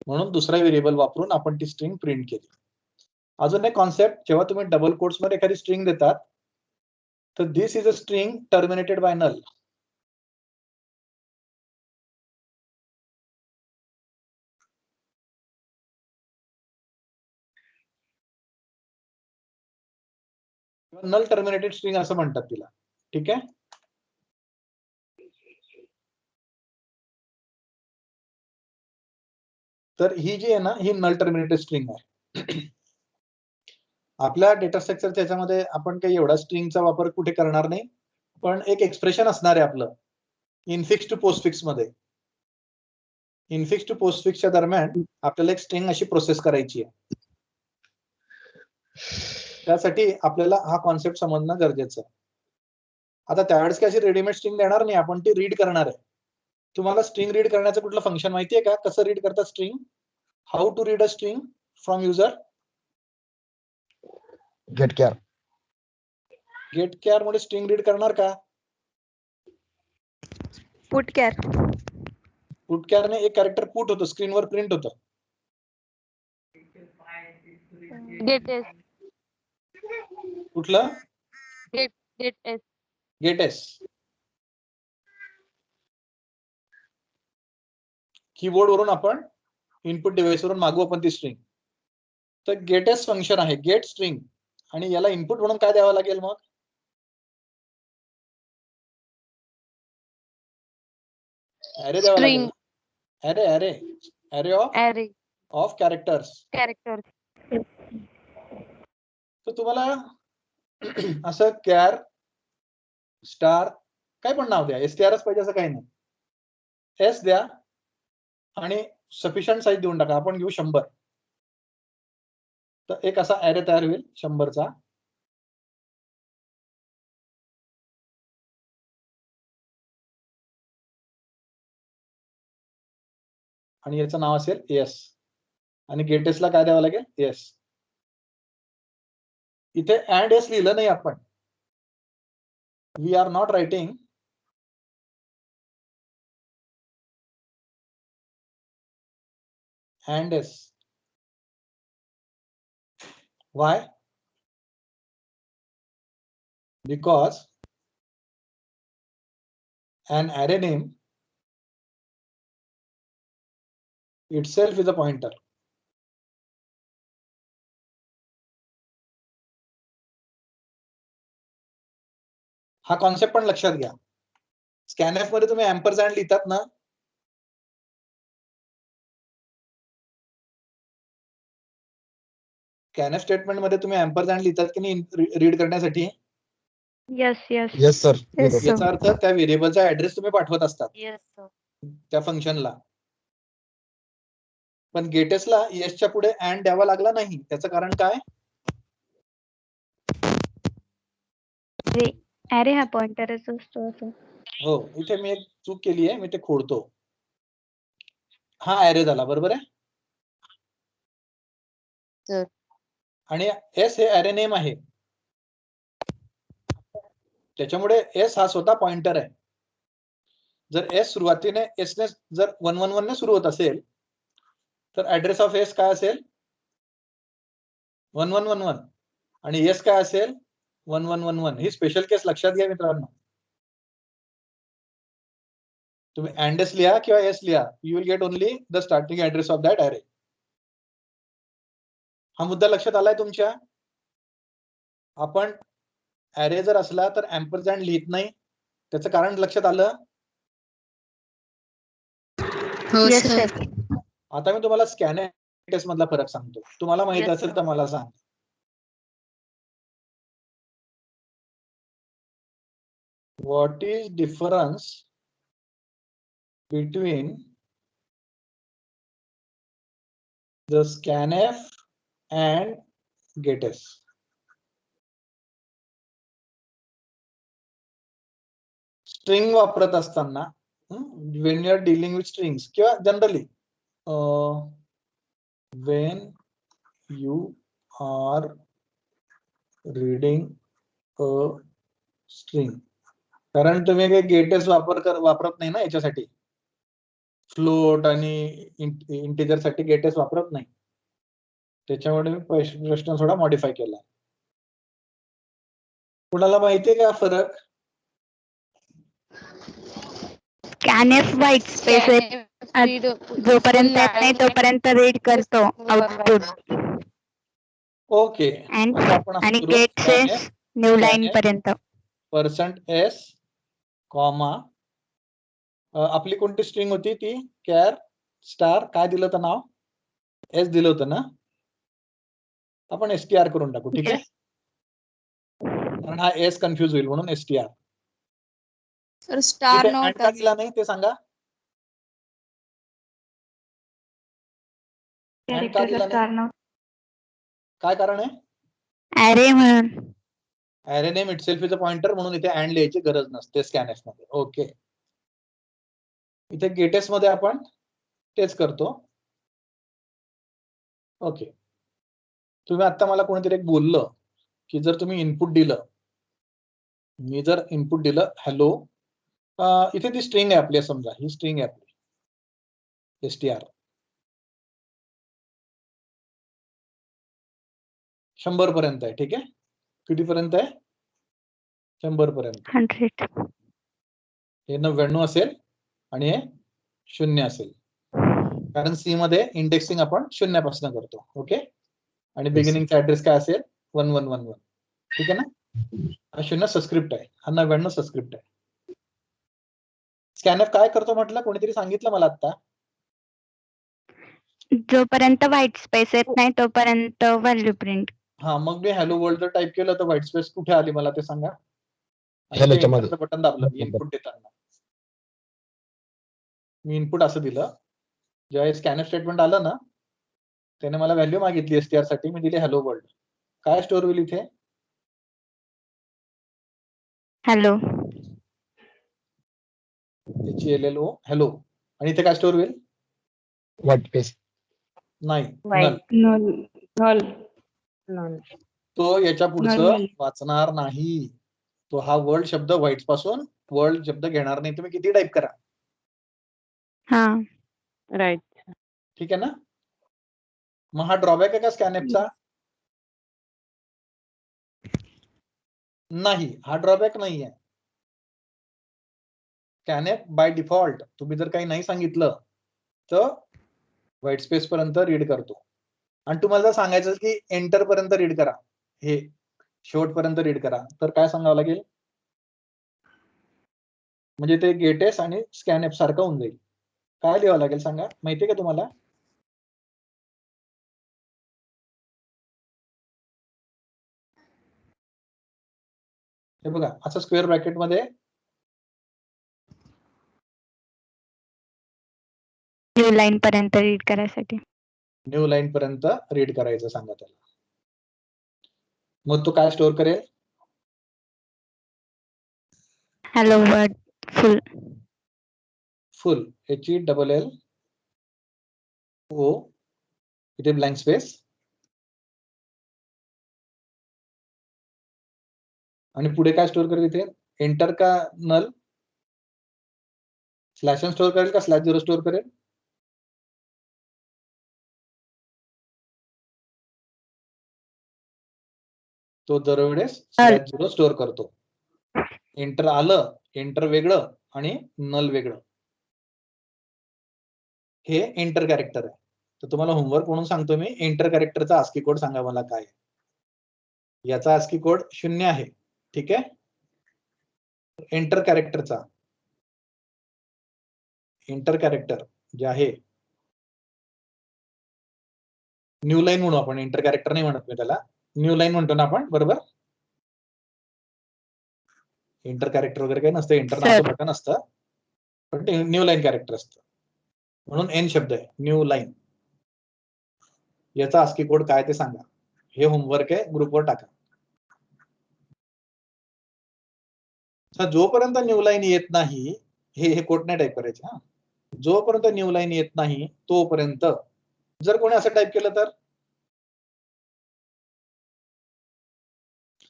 म्हणून दुसरा व्हेरिएबल वापरून आपण ती स्ट्रिंग प्रिंट केली. अजून एक कॉन्सेप्ट, जेव्हा तुम्ही डबल कोट्स मध्ये एखादी स्ट्रिंग देतात तर this is a string terminated by null. Null terminated string असं म्हणतात तिला. ठीक आहे. तर ही जी आहे ना ही नल टर्मिनेटेड स्ट्रिंग आहे. आपल्या डेटा स्ट्रक्चरच्या याच्यामध्ये आपण काही एवढा स्ट्रिंगचा वापर कुठे करणार नाही, पण एक एक्सप्रेशन असणार आहे आपलं इनफिक्स टू पोस्टफिक्स मध्ये. इनफिक्स टू पोस्टफिक्सच्या दरम्यान आपल्याला एक स्ट्रिंग अशी प्रोसेस करायची आहे. त्यासाठी आपल्याला हा कॉन्सेप्ट समजणं गरजेचं आहे. आता त्यावेळेस काही अशी रेडीमेड स्ट्रिंग देणार नाही, आपण ती रीड करणार आहे. तुम्हाला स्ट्रिंग रीड करण्याचं कुठलं फंक्शन माहितीये का? कसं रीड करतात string? How to read a string from user? गेट केअर. गेट केअर मध्ये स्ट्रिंग रीड करणार का? Put care. पुट केअर ने एक कॅरेक्टर पुट होतं, स्क्रीनवर प्रिंट होतं. Gets. कुठलं? Gets. Gets. Keyboard वरून आपण इनपुट डिव्हाइस वरून मागवू आपण ती स्ट्रिंग. तर गेट एस फंक्शन आहे, गेट स्ट्रिंग, आणि याला इनपुट म्हणून काय द्यावं लागेल मग? अरे द्यावा लागेल. अरे अरे अरे Array. Of characters. Characters. तर तुम्हाला असं कॅर स्टार काय पण नाव द्या, STRच पाहिजे असं काही नाही. एस द्या आणि सफिशियंट साईज देऊन टाका. आपण घेऊ 100. तर एक असा ॲरे तयार होईल 100चा. आणि याचं नाव असेल एस, आणि गेट एस ला काय द्यावं लागेल? एस. इथे अँड एस लिहिलं नाही आपण. We are not writing and S. Why? Because an array name itself is a pointer. हा कॉन्सेप्ट पण लक्षात घ्या. स्कॅनएफ मध्ये तुम्ही एम्परसँड लिहितात ना, स्कॅनएफ स्टेटमेंट मध्ये तुम्ही एम्परसँड लिहितात की नाही रीड करण्यासाठी? Yes, yes. Yes sir. Yes, sir. याचा अर्थ त्या व्हेरिएबलचा ऍड्रेस तुम्ही पाठवत असतात Yes, sir. त्या फंक्शनला. पण गेटेसला एसच्या पुढे अँड द्यावा लागला नाही. त्याचं कारण काय? अरे हा पॉइंटरच असतो असं. हो, इथे मी एक चूक केली आहे, मी ते खोडतो. हा ॲरे झाला, बरोबर आहे. Sir. आणि एस हे ॲरे नेम आहे, त्याच्यामुळे एस हा स्वतः पॉइंटर आहे. जर एस सुरुवातीने एसने जर 111 ने सुरू होत असेल तर ऍड्रेस ऑफ एस काय असेल? 1111. आणि एस काय असेल? 1111. ही स्पेशल केस लक्षात घ्या मित्रांनो. तुम्ही अँड एस लिहा किंवा एस लिहा, you will get only the starting address of that array. हा मुद्दा लक्षात आलाय तुमच्या? आपण ॲरे जर असला तर एम्परसँड लिहित नाही, त्याचं कारण लक्षात आलं? हो Yes, सर. sir. आता मी तुम्हाला स्कॅनएफ टेस्ट मधला फरक सांगतो. तुम्हाला माहित Yes, असेल sir. तर मला सांग. What is difference between the scanf and getS? String वापरत असताना, when you are dealing with strings किंवा generally when you are reading a string, कारण तुम्ही काही गेटेस वापरत नाही ना याच्यासाठी, फ्लोट आणि इंटिजर साठी गेटेस वापरत नाही, त्याच्यामुळे मी प्रश्न थोडा मॉडिफाय केला. कुणाला माहितीये का फरक? स्कॅनएफ व्हाईट स्पेस जोपर्यंत येत नाही तोपर्यंत रीड करतो आउटपुट, ओके, आणि गेट सेस न्यू लाईन पर्यंत. %s, कॉमा, आपली कोणती स्ट्रिंग होती ती? कॅर स्टार, काय दिलं होतं नाव? एस दिलं होतं ना, आपण str करून टाकू, ठीक आहे, कारण हा एस कन्फ्युज होईल म्हणून str. सर स्टार का दिला नाही ते सांगा? And का दिला नाही? काय कारण आहे? अरे म्हणून. अरे name itself is a pointer, म्हणून इथे अँड लिहायची गरज नसते स्कॅनएफ मध्ये. ओके, इथे गेटेस मध्ये आपण तेच करतो. ओके, तुम्ही आता मला कोणीतरी एक बोललं की जर तुम्ही इनपुट दिलं, मी जर इनपुट दिलं हॅलो, इथे ती स्ट्रिंग आहे आपली, समजा ही स्ट्रिंग आहे आपली str, 100 पर्यंत आहे, ठीक आहे. किती पर्यंत आहे? 100 पर्यंत. 100. हे 99 असेल आणि हे 0 असेल, कारण सी मध्ये इंडेक्सिंग आपण 0 पासून करतो. ओके, आणि बिगिनिंगचा ऍड्रेस काय असेल? 1111, ठीक आहे ना. हा 0 सबस्क्रिप्ट आहे, हा 99 सबस्क्रिप्ट आहे. स्कॅनएफ काय करतो म्हटलं? कोणीतरी सांगितलं मला आता. जोपर्यंत व्हाईट स्पेस येत नाही तोपर्यंत व्हॅल्यू प्रिंट. हा, मग मी हॅलो वर्ल्ड जर टाईप केलं तर व्हाईट स्पेस कुठे आली मला ते सांगा. बटन दाबलं इनपुट देताना, मी इनपुट असं दिलं, जेव्हा स्कॅनएफ स्टेटमेंट आलं ना, त्याने मला व्हॅल्यू मागितली str साठी, मी दिली हॅलो वर्ल्ड. काय स्टोअर होईल इथे? हॅलो. HLLO, hello. आणि इथे काय स्टोअर होईल? White space. नाही, नल. तो याच्या पुढचं वाचणार नाही. तो हा वर्ल्ड शब्द व्हाईट पासून वर्ल्ड शब्द घेणार नाही, तुम्ही किती टाईप करा. हा, राईट. ठीक आहे ना. मग हा ड्रॉबॅक आहे का स्कॅनएफचा? नाही, हा ड्रॉबॅक नाही आहे. स्कॅनएफ बाय डिफॉल्ट तुम्ही जर काही नाही सांगितलं तर व्हाईट स्पेस पर्यंत रीड करतो, आणि तुम्हाला जर सांगायचं की एंटर पर्यंत रीड करा, हे शेवटपर्यंत रीड करा, तर काय सांगावं लागेल? म्हणजे ते गेटेस आणि स्कॅनएफ सारखं होऊन जाईल. काय लिहावं लागेल सांगा, माहितीये का तुम्हाला? हे बघा, असं स्क्वेअर ब्रॅकेट मध्ये न्यू लाईन पर्यंत रीड करायसाठी. न्यू लाईन पर्यंत रीड करायचं सांगा त्याला. मग तो काय स्टोअर करेल? हॅलो वर्ड फुल. फुल, HELLO, इथे ब्लँक स्पेस, आणि पुढे काय स्टोअर करेल इथे? एंटर का नल? स्लॅश n स्टोअर करेल का स्लॅश 0 स्टोअर करेल? तो दरवेळेस स्लॅश 0 स्टोअर करतो. एंटर आलं, एंटर वेगळं आणि नल वेगळं, हे एंटर कॅरेक्टर आहे. तर तुम्हाला होमवर्क म्हणून सांगतो मी, एंटर कॅरेक्टरचा ASCII कोड सांगा मला काय. याचा ASCII कोड 0 आहे, ठीक आहे. एंटर कॅरेक्टरचा, एंटर कॅरेक्टर जे आहे, न्यू लाईन म्हणू आपण, एंटर कॅरेक्टर नाही म्हणत मी त्याला, न्यू लाईन म्हणतो ना आपण, बरोबर. एंटर कॅरेक्टर वगैरे काही नसतं, एंटर नावाचं बटन असतं, पण ते न्यू लाईन कॅरेक्टर असतं, म्हणून एन शब्द आहे, न्यू लाईन. याचा ASCII कोड काय ते सांगा. हे होमवर्क आहे, ग्रुपवर टाका. जोपर्यंत न्यू लाईन येत नाही, हे कोड नाही टाईप करायचे. हा, जोपर्यंत न्यू लाईन येत नाही तोपर्यंत, जर कोणी असं टाईप केलं तर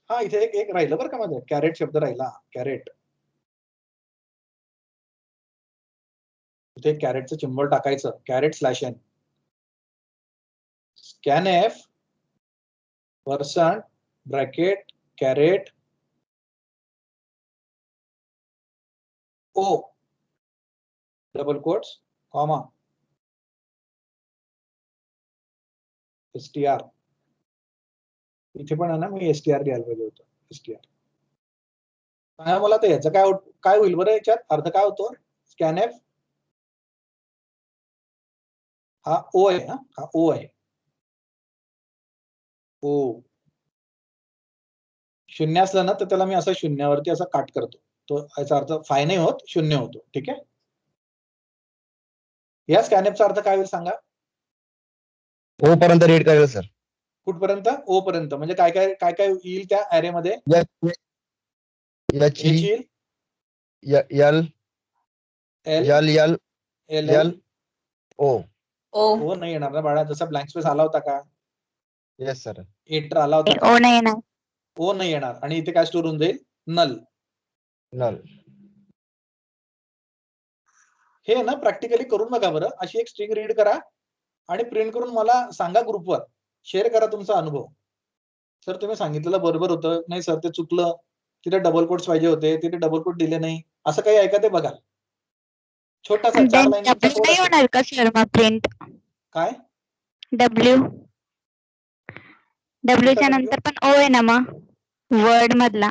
हा इथे एक राहिलं बरं का माझं, कॅरेट शब्द राहिला, कॅरेट. इथे कॅरेटचं चिंबल टाकायचं, कॅरेट /n. scanf %, कॅरेट ओ डबल कोट्स कॉमा str. इथे पण आहे ना, मी str द्यायला पाहिजे होतं, str. सांगा मला तर याचं काय होईल बरं, याच्यात अर्थ काय होतो? स्कॅनएफ हा ओ आहे, हा ओ आहे, ओ. शून्य असलं ना तर त्याला मी असं शून्यावरती असं काट करतो, तो याचा अर्थ फाय नाही होत, शून्य होतो. ठीक आहे. या स्कॅनएफचा अर्थ काय होईल सांगा? ओ पर्यंत रीड करेल सर. कुठपर्यंत? ओ पर्यंत. म्हणजे काय काय काय काय येईल त्या ऍरे मध्ये? एच येईल, L L L L L L O. O नाही येणार ना बाळा, जसा ब्लँक स्पेस आला होता का, येस सर. एटर आला होता का, ओ नाही येणार. ओ नाही येणार. आणि इथे काय स्टोर होऊन जाईल? नल. नल. हे ना प्रॅक्टिकली करून बघा बरं. अशी एक स्ट्रिंग रीड करा आणि प्रिंट करून मला सांगा, ग्रुपवर शेअर करा तुमचा अनुभव. सर तुम्ही सांगितलेलं बरोबर होतं, नाही सर ते चुकलं, तिथे डबल कोट्स पाहिजे होते, तिथे डबल कोट दिले नाही, असं काही ऐका ते बघा. छोटासा 4 लाईनीचा कोड नाही असेल. होणार का सर मग प्रिंट? काय डब्ल्यू च्या W? नंतर पण ओ आहे ना मग वर्ड मधला.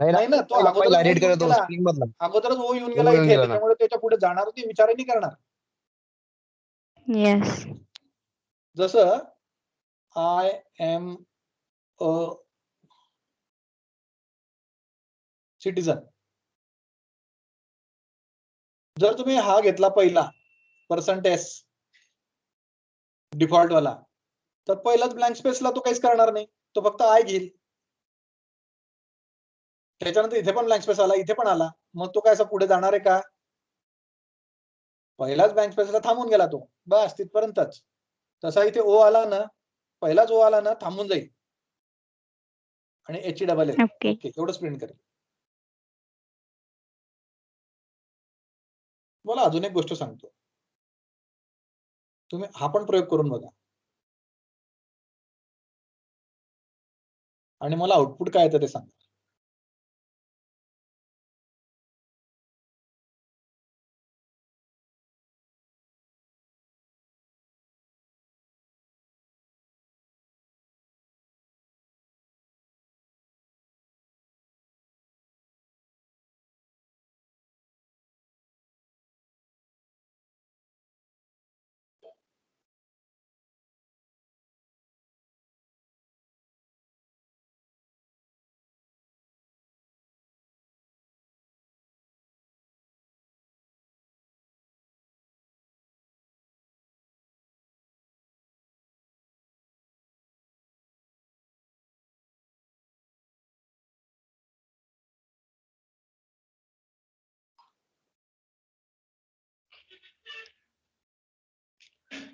नाही ना, तो अगोदरच पहिला O रीड येऊन करतो गेला, स्क्रीन मधला. अगोदरच O येऊन O गेला येऊन इथे, गेला ना. त्याच्यामुळे त्याच्या पुढे जाणार होती, विचारही नाही करणार. येस. जसं आय एम अ सिटीजन, जर तुम्ही हा घेतला पहिला %s डिफॉल्ट वाला, तर पहिलाच ब्लँक स्पेसला तो काहीच करणार नाही, तो फक्त आय घेईल. त्याच्यानंतर इथे पण ब्लँक स्पेस आला, इथे पण आला, मग तो काय असं पुढे जाणार आहे का? पहिलाच ब्लँक स्पेसला थांबून गेला तो, बस तिथपर्यंतच. तसा इथे ओ आला ना, पहिलाच ओ आला ना, थांबून जाईल आणि HELL ओके. ओके एवढंच प्रिंट करेल. मला अजून एक गोष्ट सांगतो, तुम्ही हा पण प्रयोग करून बघा आणि मला आउटपुट काय येतं ते सांगा.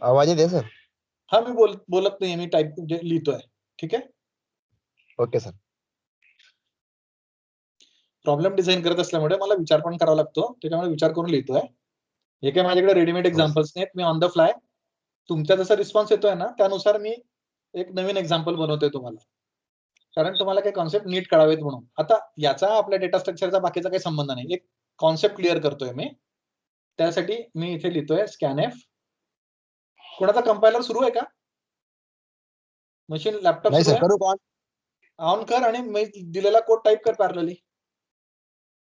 आवाज येते सर? हा मी बोलत नाही, मी टाईप लिहितोय. ठीक आहे. Okay sir. प्रॉब्लेम डिझाईन करत असल्यामुळे मला विचार पण करावा लागतो, त्याच्यामुळे विचार करून लिहितोय. हे काय माझ्याकडे रेडीमेड एक्झाम्पल्स नाहीत, मी ऑन द फ्लाय तुमचा जसा रिस्पॉन्स येतोय ना त्यानुसार मी एक नवीन एक्झाम्पल बनवतोय तुम्हाला, कारण तुम्हाला काही कॉन्सेप्ट नीट कळावेत म्हणून. आता याचा आपल्या डेटा स्ट्रक्चरचा बाकीचा काही संबंध नाही, एक कॉन्सेप्ट क्लिअर करतोय मी. त्यासाठी मी इथे लिहितोय स्कॅनएफ. कोणाचा कंपायलर सुरू आहे का? मशीन लॅपटॉप नाही सुरू सर, आहे? करू कॉल. ऑन कर आणि मी दिलेला कोड टाईप कर पॅरलली.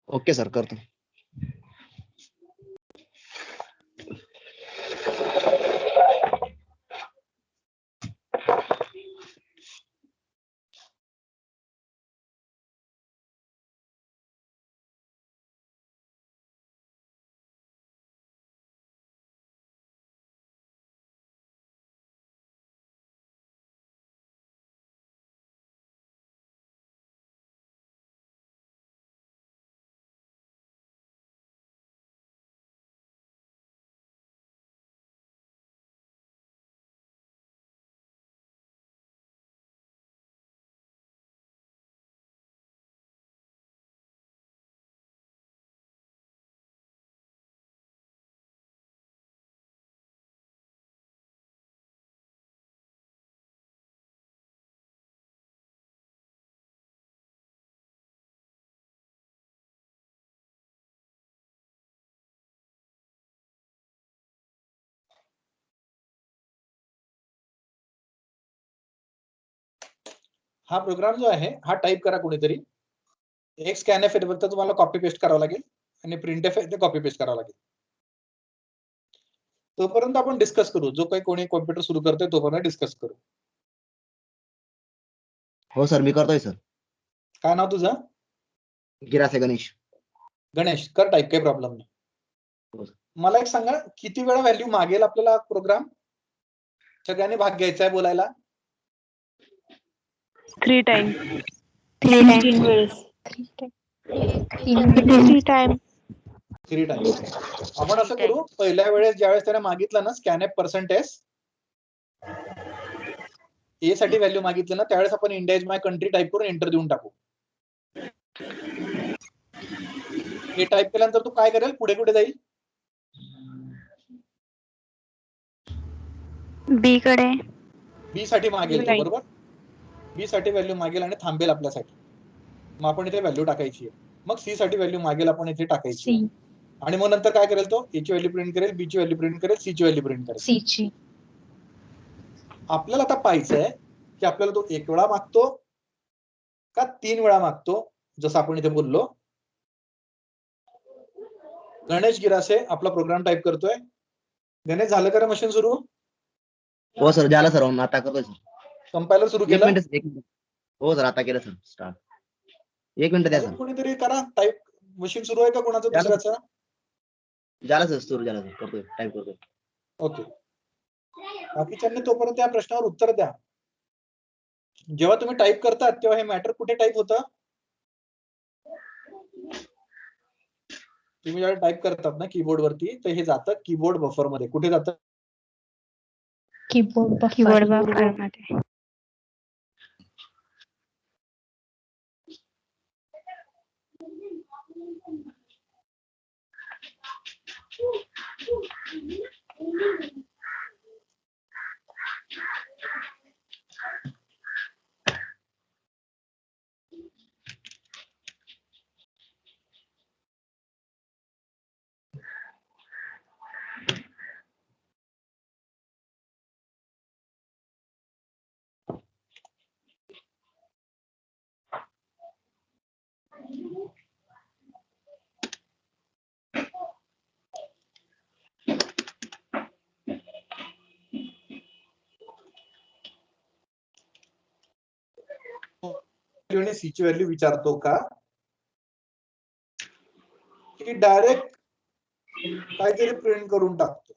ओके सर, करतो. हा प्रोग्राम जो आहे हा टाईप करा कोणीतरी. एक स्कॅनएफ आहे फक्त तुम्हाला कॉपी पेस्ट करावं लागेल आणि प्रिंटएफ आहे ते कॉपी पेस्ट करावं लागेल. तोपर्यंत आपण डिस्कस करू. जो काही कोणी कॉम्प्युटर सुरू करतोय तोपर्यंत डिस्कस करू. हो सर, मी करतोय सर. काय नाव तुझं? गिरासे गणेश. गणेश, कर टाईप, काही प्रॉब्लेम नाही. हो. मला एक सांगा, किती वेळा व्हॅल्यू मागेल आपल्याला प्रोग्राम? सगळ्यांनी भाग घ्यायचा आहे बोलायला. 3 टाइम. 3 times. 3 वेळेस. 3 टाइम. 3 टाइम्स. आपण असं करू, पहिल्या वेळेस ज्यावेळेस त्याने मागितलं ना स्कॅनएफ %, ए साठी व्हॅल्यू मागितलं ना त्यावेळेस आपण India is my country type करून एंटर देऊन टाकू. हे टाईप केल्यानंतर तू काय करेल, पुढे कुठे जाईल? B कडे. बी साठी मागेल तो, Right. बरोबर. बी साठी व्हॅल्यू मागेल आणि थांबेल आपल्यासाठी. मग आपण इथे व्हॅल्यू टाकायची आहे. मग सी साठी व्हॅल्यू मागेल, आपण इथे टाकायची आहे. आणि मग नंतर काय करेल तो? ए ची व्हॅल्यू प्रिंट करेल, बी ची व्हॅल्यू प्रिंट करेल, सी ची व्हॅल्यू प्रिंट करेल. C ची. आपल्याला आता पाहायचंय की आपल्याला तो 1 वेळा मागतो का 3 वेळा मागतो, जसं आपण इथे बोललो. गणेश गिरासे आपला प्रोग्राम टाईप करतोय. गणेश, झालं का मशीन सुरू? हो सर, झालं सर. आता करतोय सर. कंपायलर सुरू 1 केलं? मिनिट. हो सर, आता केलं सर स्टार्ट. 1 मिनिट द्या अजून सर. कोणीतरी करा टाईप. मशीन सुरू आहे का कोणाचं झालं. दुसऱ्याचं? झालं सर, सुरू झालं सर. करतोय, टाईप करतोय. ओके. बाकीच्यांनी तोपर्यंत या प्रश्नावर उत्तर द्या. जेव्हा तुम्ही टाईप करतात तेव्हा हे मॅटर कुठे टाईप होतं? तुम्ही जेव्हा टाईप करतात ना कीबोर्ड वरती, तर हे जातं कीबोर्ड बफर मध्ये. कुठे जातं? कीबोर्ड कीबोर्ड बफर मध्ये. सी ची व्हॅल्यू विचारतो का, की डायरेक्ट काहीतरी प्रिंट करून टाकतो?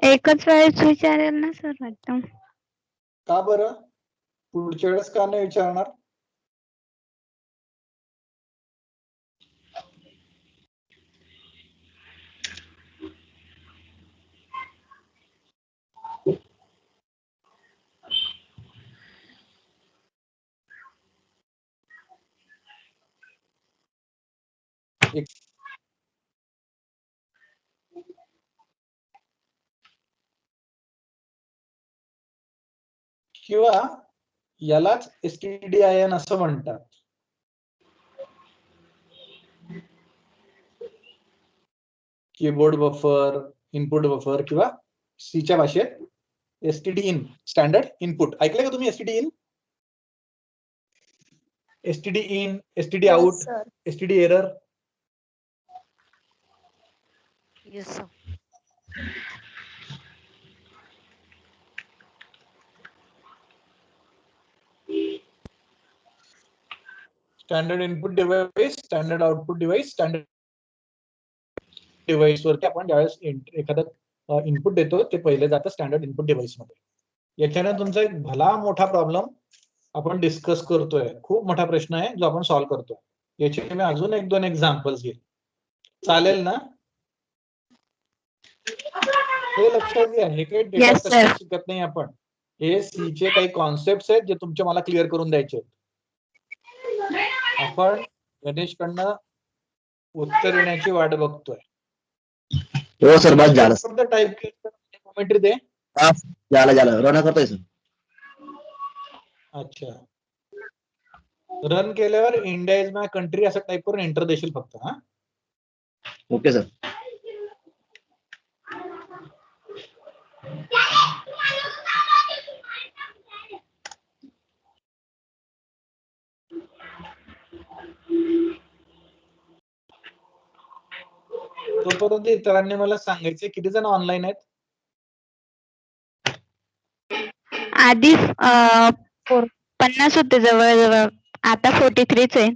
एकच वेळेस विचारेल ना सर वाटतं. का बरं? पुढच्या वेळेस का नाही विचारणार? किंवा यालाच STDIN असं म्हणतात. कीबोर्ड बफर, इनपुट बफर किंवा सीच्या भाषेत STD-IN, स्टँडर्ड इनपुट. ऐकलंय का तुम्ही STD-IN? STD-IN, STD out, STD error. Yes, sir. Standard input device, standard output device, standard device वरती आपण ज्यावेळेस एखादं इनपुट देतो ते पहिले जातं स्टँडर्ड इनपुट डिव्हाइस मध्ये. याच्याने तुमचा एक भला मोठा प्रॉब्लेम आपण डिस्कस करतोय. खूप मोठा प्रश्न आहे जो आपण सॉल्व्ह करतोय. याचे मी अजून 1-2 एक्झाम्पल्स घेईन. चालेल ना? हे लक्षात घ्या, हे काही डेटा Yes, sir. स्ट्रक्चर शिकत नाही आपण. हे सी चे काही कॉन्सेप्ट आहेत जे तुमचे मला क्लिअर करून द्यायचे आहेत. आपण गणेश कडनं उत्तर येण्याची वाट बघतोय. हो सर, बस झालं. टाईप कॉमेंट्री दे. झालं. रन करतोय सर. अच्छा, रन केल्यावर इंडिया इज माय कंट्री असं टाईप करून एंटर देशील फक्त. हा, ओके सर. तोपर्यंत इतरांनी मला सांगायचे किती जण ऑनलाईन आहेत. आधी 50 होते जवळजवळ, आता 43 आहे.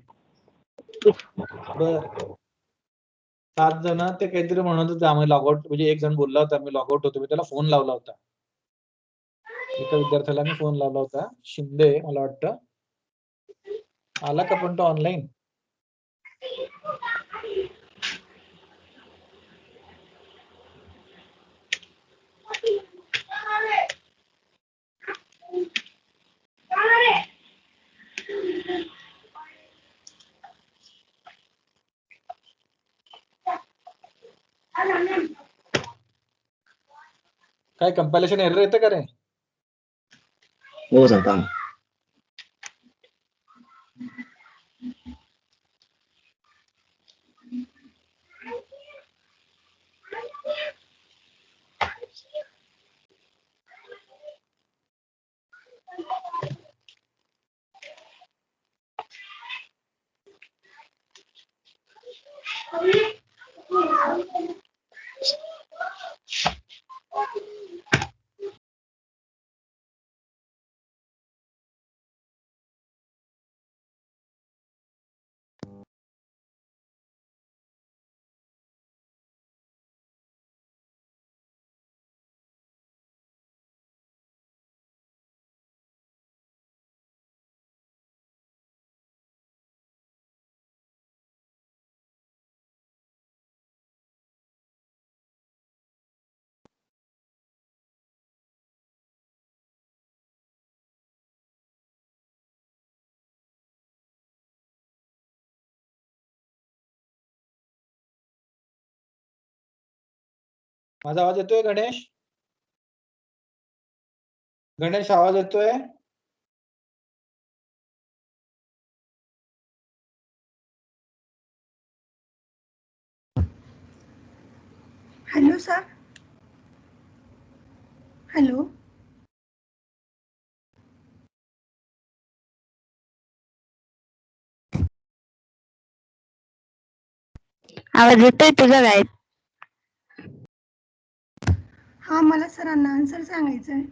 बर 7 जण ते काहीतरी म्हणत होते आम्ही लॉगआउट, म्हणजे एक जण बोलला होता मी लॉगआउट होतो, मी त्याला फोन लावला होता. एका विद्यार्थ्याला मी फोन लावला होता, शिंदे मला वाटतं. आला का पण तो ऑनलाईन? काय कंपायलेशन एरर येतं का रे? हो सर थांब. माझा आवाज येतोय गणेश? गणेश आवाज येतोय? Hello sir. हॅलो. आवाज येतोय तुझा काय? हा मला सरांना आन्सर सांगायचं आहे.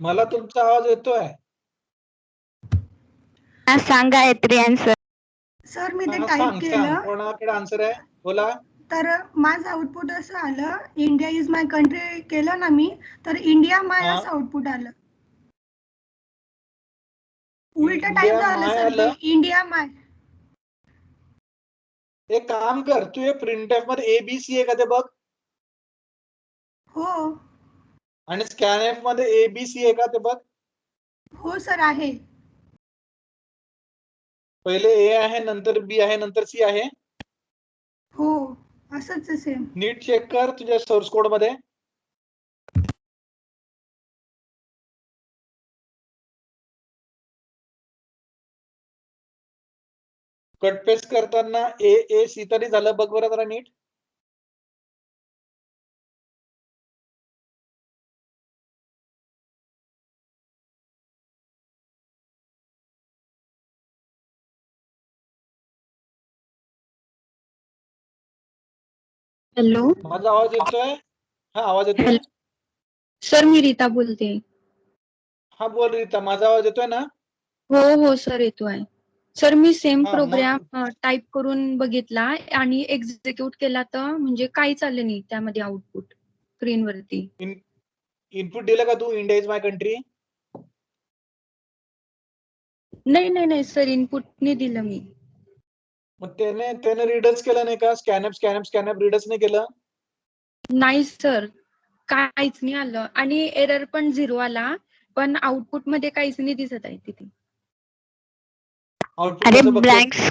मला तुमचा आवाज येतोय. हा सांगा गायत्री आन्सर. सर मी ते हा, टाईप सांग केलं कोणाकडे आन्सर आहे बोला. तर माझं आउटपुट असं आलं, इंडिया इज माय कंट्री केलं ना मी, तर इंडिया माय हा. असं आउटपुट आलं. उलट टाईप इंडिया झालं माय सर ते, आलं. इंडिया माय. एक काम कर, तू हे प्रिंटएफ मध्ये एबीसी आहे का ते बघ, हो आणि स्कॅनएफ मध्ये एबीसी आहे का ते बघ. हो सर आहे. पहिले ए आहे, नंतर बी आहे, नंतर सी आहे. हो असंच आहे सेम. नीट चेक कर तुझ्या सोर्स कोड मध्ये. कट पेस्ट करताना ए सी तरी झालं बघ बरं जरा नीट. हॅलो माझा आवाज येतोय? हा आवाज येतोय. सर, मी रीता बोलते. हा बोल रीता, माझा आवाज येतोय ना? हो हो सर येतोय. सर मी सेम हा, मग प्रोग्राम टाईप करून बघितला आणि एक्झिक्यूट केला, तर म्हणजे काहीच आलं नाही त्यामध्ये आउटपुट स्क्रीनवरती. इनपुट दिलं का तू, इंडिया इज माय कंट्री? नाही सर, इनपुट नाही दिलं मी. मग त्याने रीडच केलं नाही का? स्कॅनअप रीडच नाही केलं? नाही सर, काहीच नाही आलं आणि एरर पण 0 आला, पण आउटपुट मध्ये काहीच नाही दिसत आहे तिथे. आउटपुट अरे कसं बघतोस ब्लँक्स.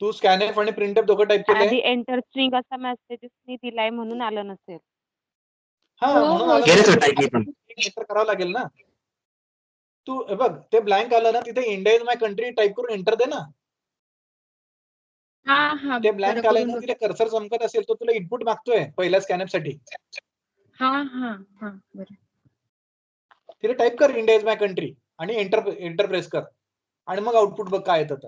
तू? स्कॅनएफ आणि प्रिंटएफ दोघं टाईप केले? आधी एंटर स्ट्रिंग असा मेसेज दिलाय म्हणून आलं नसेल. हा हो, म्हणून हो, आलं सर. नसेल, एंटर करावं लागेल ना. तू हे बघ, ते ब्लँक आलं ना, तिथे India is my country type करून एंटर दे ना. हा ते बरं ब्लँक आलंय करून ना, बघ. तिथे कर्सर चमकत असेल तर तुला इनपुट मागतोय पहिल्या स्कॅनअप साठी. हा हा हा बरं. तिथे टाईप कर इंडिया इज माय कंट्री आणि एंटर प्रेस कर आणि मग आउटपुट बघ काय येतं तर.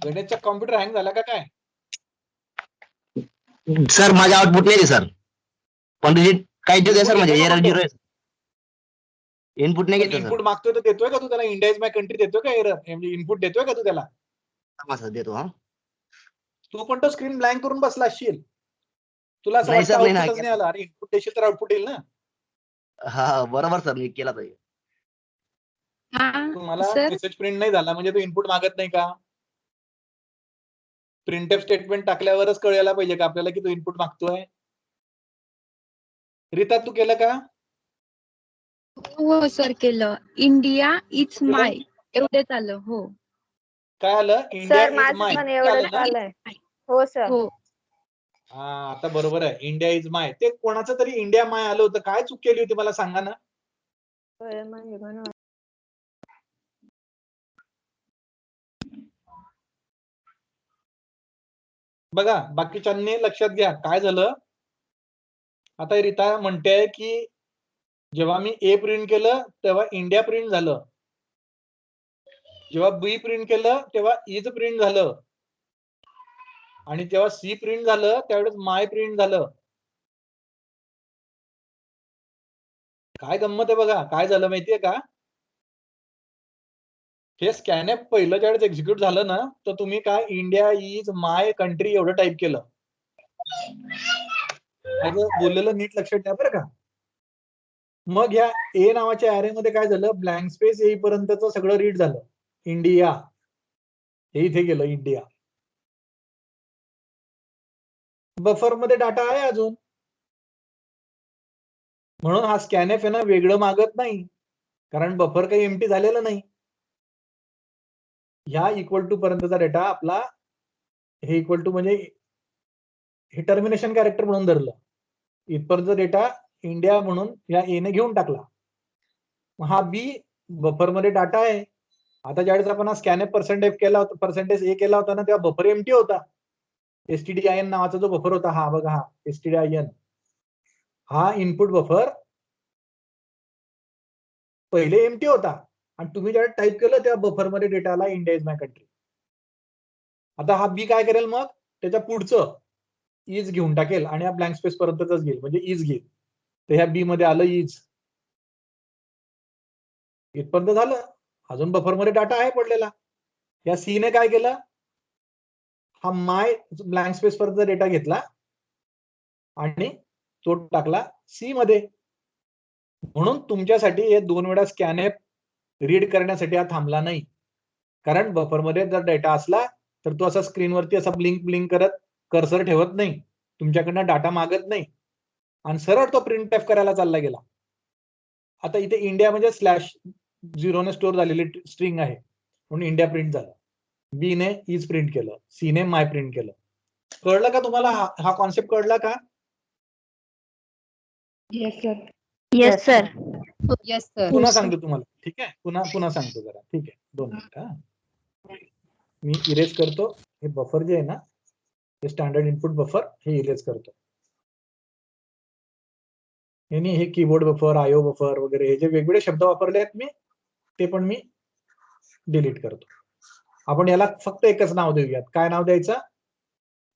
गणेशचा कॉम्प्युटर हँग झाला का काय? सर माझ्या आउटपुट नाही सर, पण काही देते सर, म्हणजे एरर 0 आहे. इनपुट नाही घेतो सर. इनपुट मागतोय तर देतोय का तू त्याला? इंडिया इज माय कंट्री देतोय का एरर, म्हणजे इनपुट देतोय का तू त्याला? सर देतो. हा तू पण तो स्क्रीन ब्लँक करून बसला असशील, तुला असं नाही वाटतं सर, नाही आउटपुटच नाही आलं. अरे इनपुट देशील तर आउटपुट येईल ना. हा बरोबर सर, मी केला पाहिजे. तुम्हाला सर मेसेज प्रिंट नाही झाला म्हणजे तो इनपुट मागत नाही का? प्रिंटएफ स्टेटमेंट टाकल्यावरच कळायला पाहिजे का आपल्याला की तो इनपुट मागतोय. रीता तू केलं का? हो सर केलं. इंडिया इज केलं? माय एवढेच आलं. हो काय आलं? इंडिया सर इज माझं माय पण आलं एवढंच ना? आलंय. हो सर. हो हा आता बरोबर आहे. इंडिया इज माय, ते कोणाचं तरी इंडिया माय आलं होतं. काय चूक केली होती मला सांगा ना. बघा बाकीच्यांनी लक्षात घ्या काय झालं. आता रीता म्हणते की जेव्हा मी ए प्रिंट केलं तेव्हा इंडिया प्रिंट झालं, जेव्हा बी प्रिंट केलं तेव्हा इज प्रिंट झालं, आणि जेव्हा सी प्रिंट झालं त्यावेळेस माय प्रिंट झालं. काय गंमत आहे बघा. काय झालं माहितीये का? हे स्कॅनएप पहिलं ज्यावेळेस एक्झिक्यूट झालं ना, तर तुम्ही काय इंडिया इज माय कंट्री एवढं टाईप केलं. माझं बोललेलं नीट लक्षात द्या बरं का. मग ह्या ए नावाच्या ऍरे मध्ये काय झालं, ब्लँक स्पेस येईपर्यंतच सगळं रीड झालं. इंडिया हे इथे गेलं इंडिया. बफर मध्ये डाटा आहे अजून, म्हणून हा स्कॅनएफ आहे ना वेगळं मागत नाही, कारण बफर काही एम्प्टी झालेलं नाही. ह्या इक्वल टू पर्यंतचा डेटा आपला, हे इक्वल टू म्हणजे हे टर्मिनेशन कॅरेक्टर म्हणून धरलं. इथपर्यंत डेटा इंडिया म्हणून या एने घेऊन टाकला. हा बी बफर मध्ये डाटा आहे. आता ज्यावेळेस आपण हा स्कॅनएफ पर्सेंटेज केला होता, पर्सेंटेज ए केला होता ना, तेव्हा बफर एम्प्टी होता. stdin नावाचा जो बफर होता, हा बघा हा stdin, हा इनपुट बफर पहिले एम्प्टी होता, आणि तुम्ही ज्यावेळेस टाईप केलं तेव्हा बफर मध्ये डेटा आला इंडिया इज माय कंट्री. आता हा बी काय करेल मग, त्याच्या पुढचं इज घेऊन टाकेल आणि हा ब्लँक स्पेस पर्यंतच घेईल, म्हणजे इज घेईल. तर ह्या बी मध्ये आलं इज, इथपर्यंत झालं. अजून बफर मध्ये डाटा आहे पडलेला. या सी ने काय केलं, हा माय ब्लँक स्पेस पर्यंत डेटा घेतला आणि तो टाकला सी मध्ये. म्हणून तुमच्यासाठी हे 2 वेळा स्कॅनएप रीड करण्यासाठी हा थांबला नाही, कारण बफर मध्ये जर डेटा असला तर तो असा स्क्रीनवरती असा ब्लिंक करत कर्सर ठेवत नाही, तुमच्याकडनं डाटा मागत नाही, आणि सरळ तो प्रिंट एफ करायला चालला गेला. आता इथे इंडिया म्हणजे /0 ने स्टोअर झालेली स्ट्रिंग आहे, म्हणून इंडिया प्रिंट झालं. बी ने इज प्रिंट केलं, सी ने माय प्रिंट केलं. कळलं का तुम्हाला? हा कॉन्सेप्ट कळला का? Yes sir. Yes sir. Yes sir. पुन्हा सांगतो तुम्हाला, ठीक आहे? पुन्हा सांगतो जरा, ठीक आहे? 2 मिनिट. मी इरेज करतो. हे बफर जे आहे ना, हे स्टँडर्ड इनपुट बफर, हे इरेज करतो. हे कीबोर्ड बफर, आयओ बफर वगैरे हे जे वेगवेगळे शब्द वापरले आहेत मी, ते पण मी डिलीट करतो. आपण याला फक्त एकच नाव देऊयात. काय नाव द्यायचं?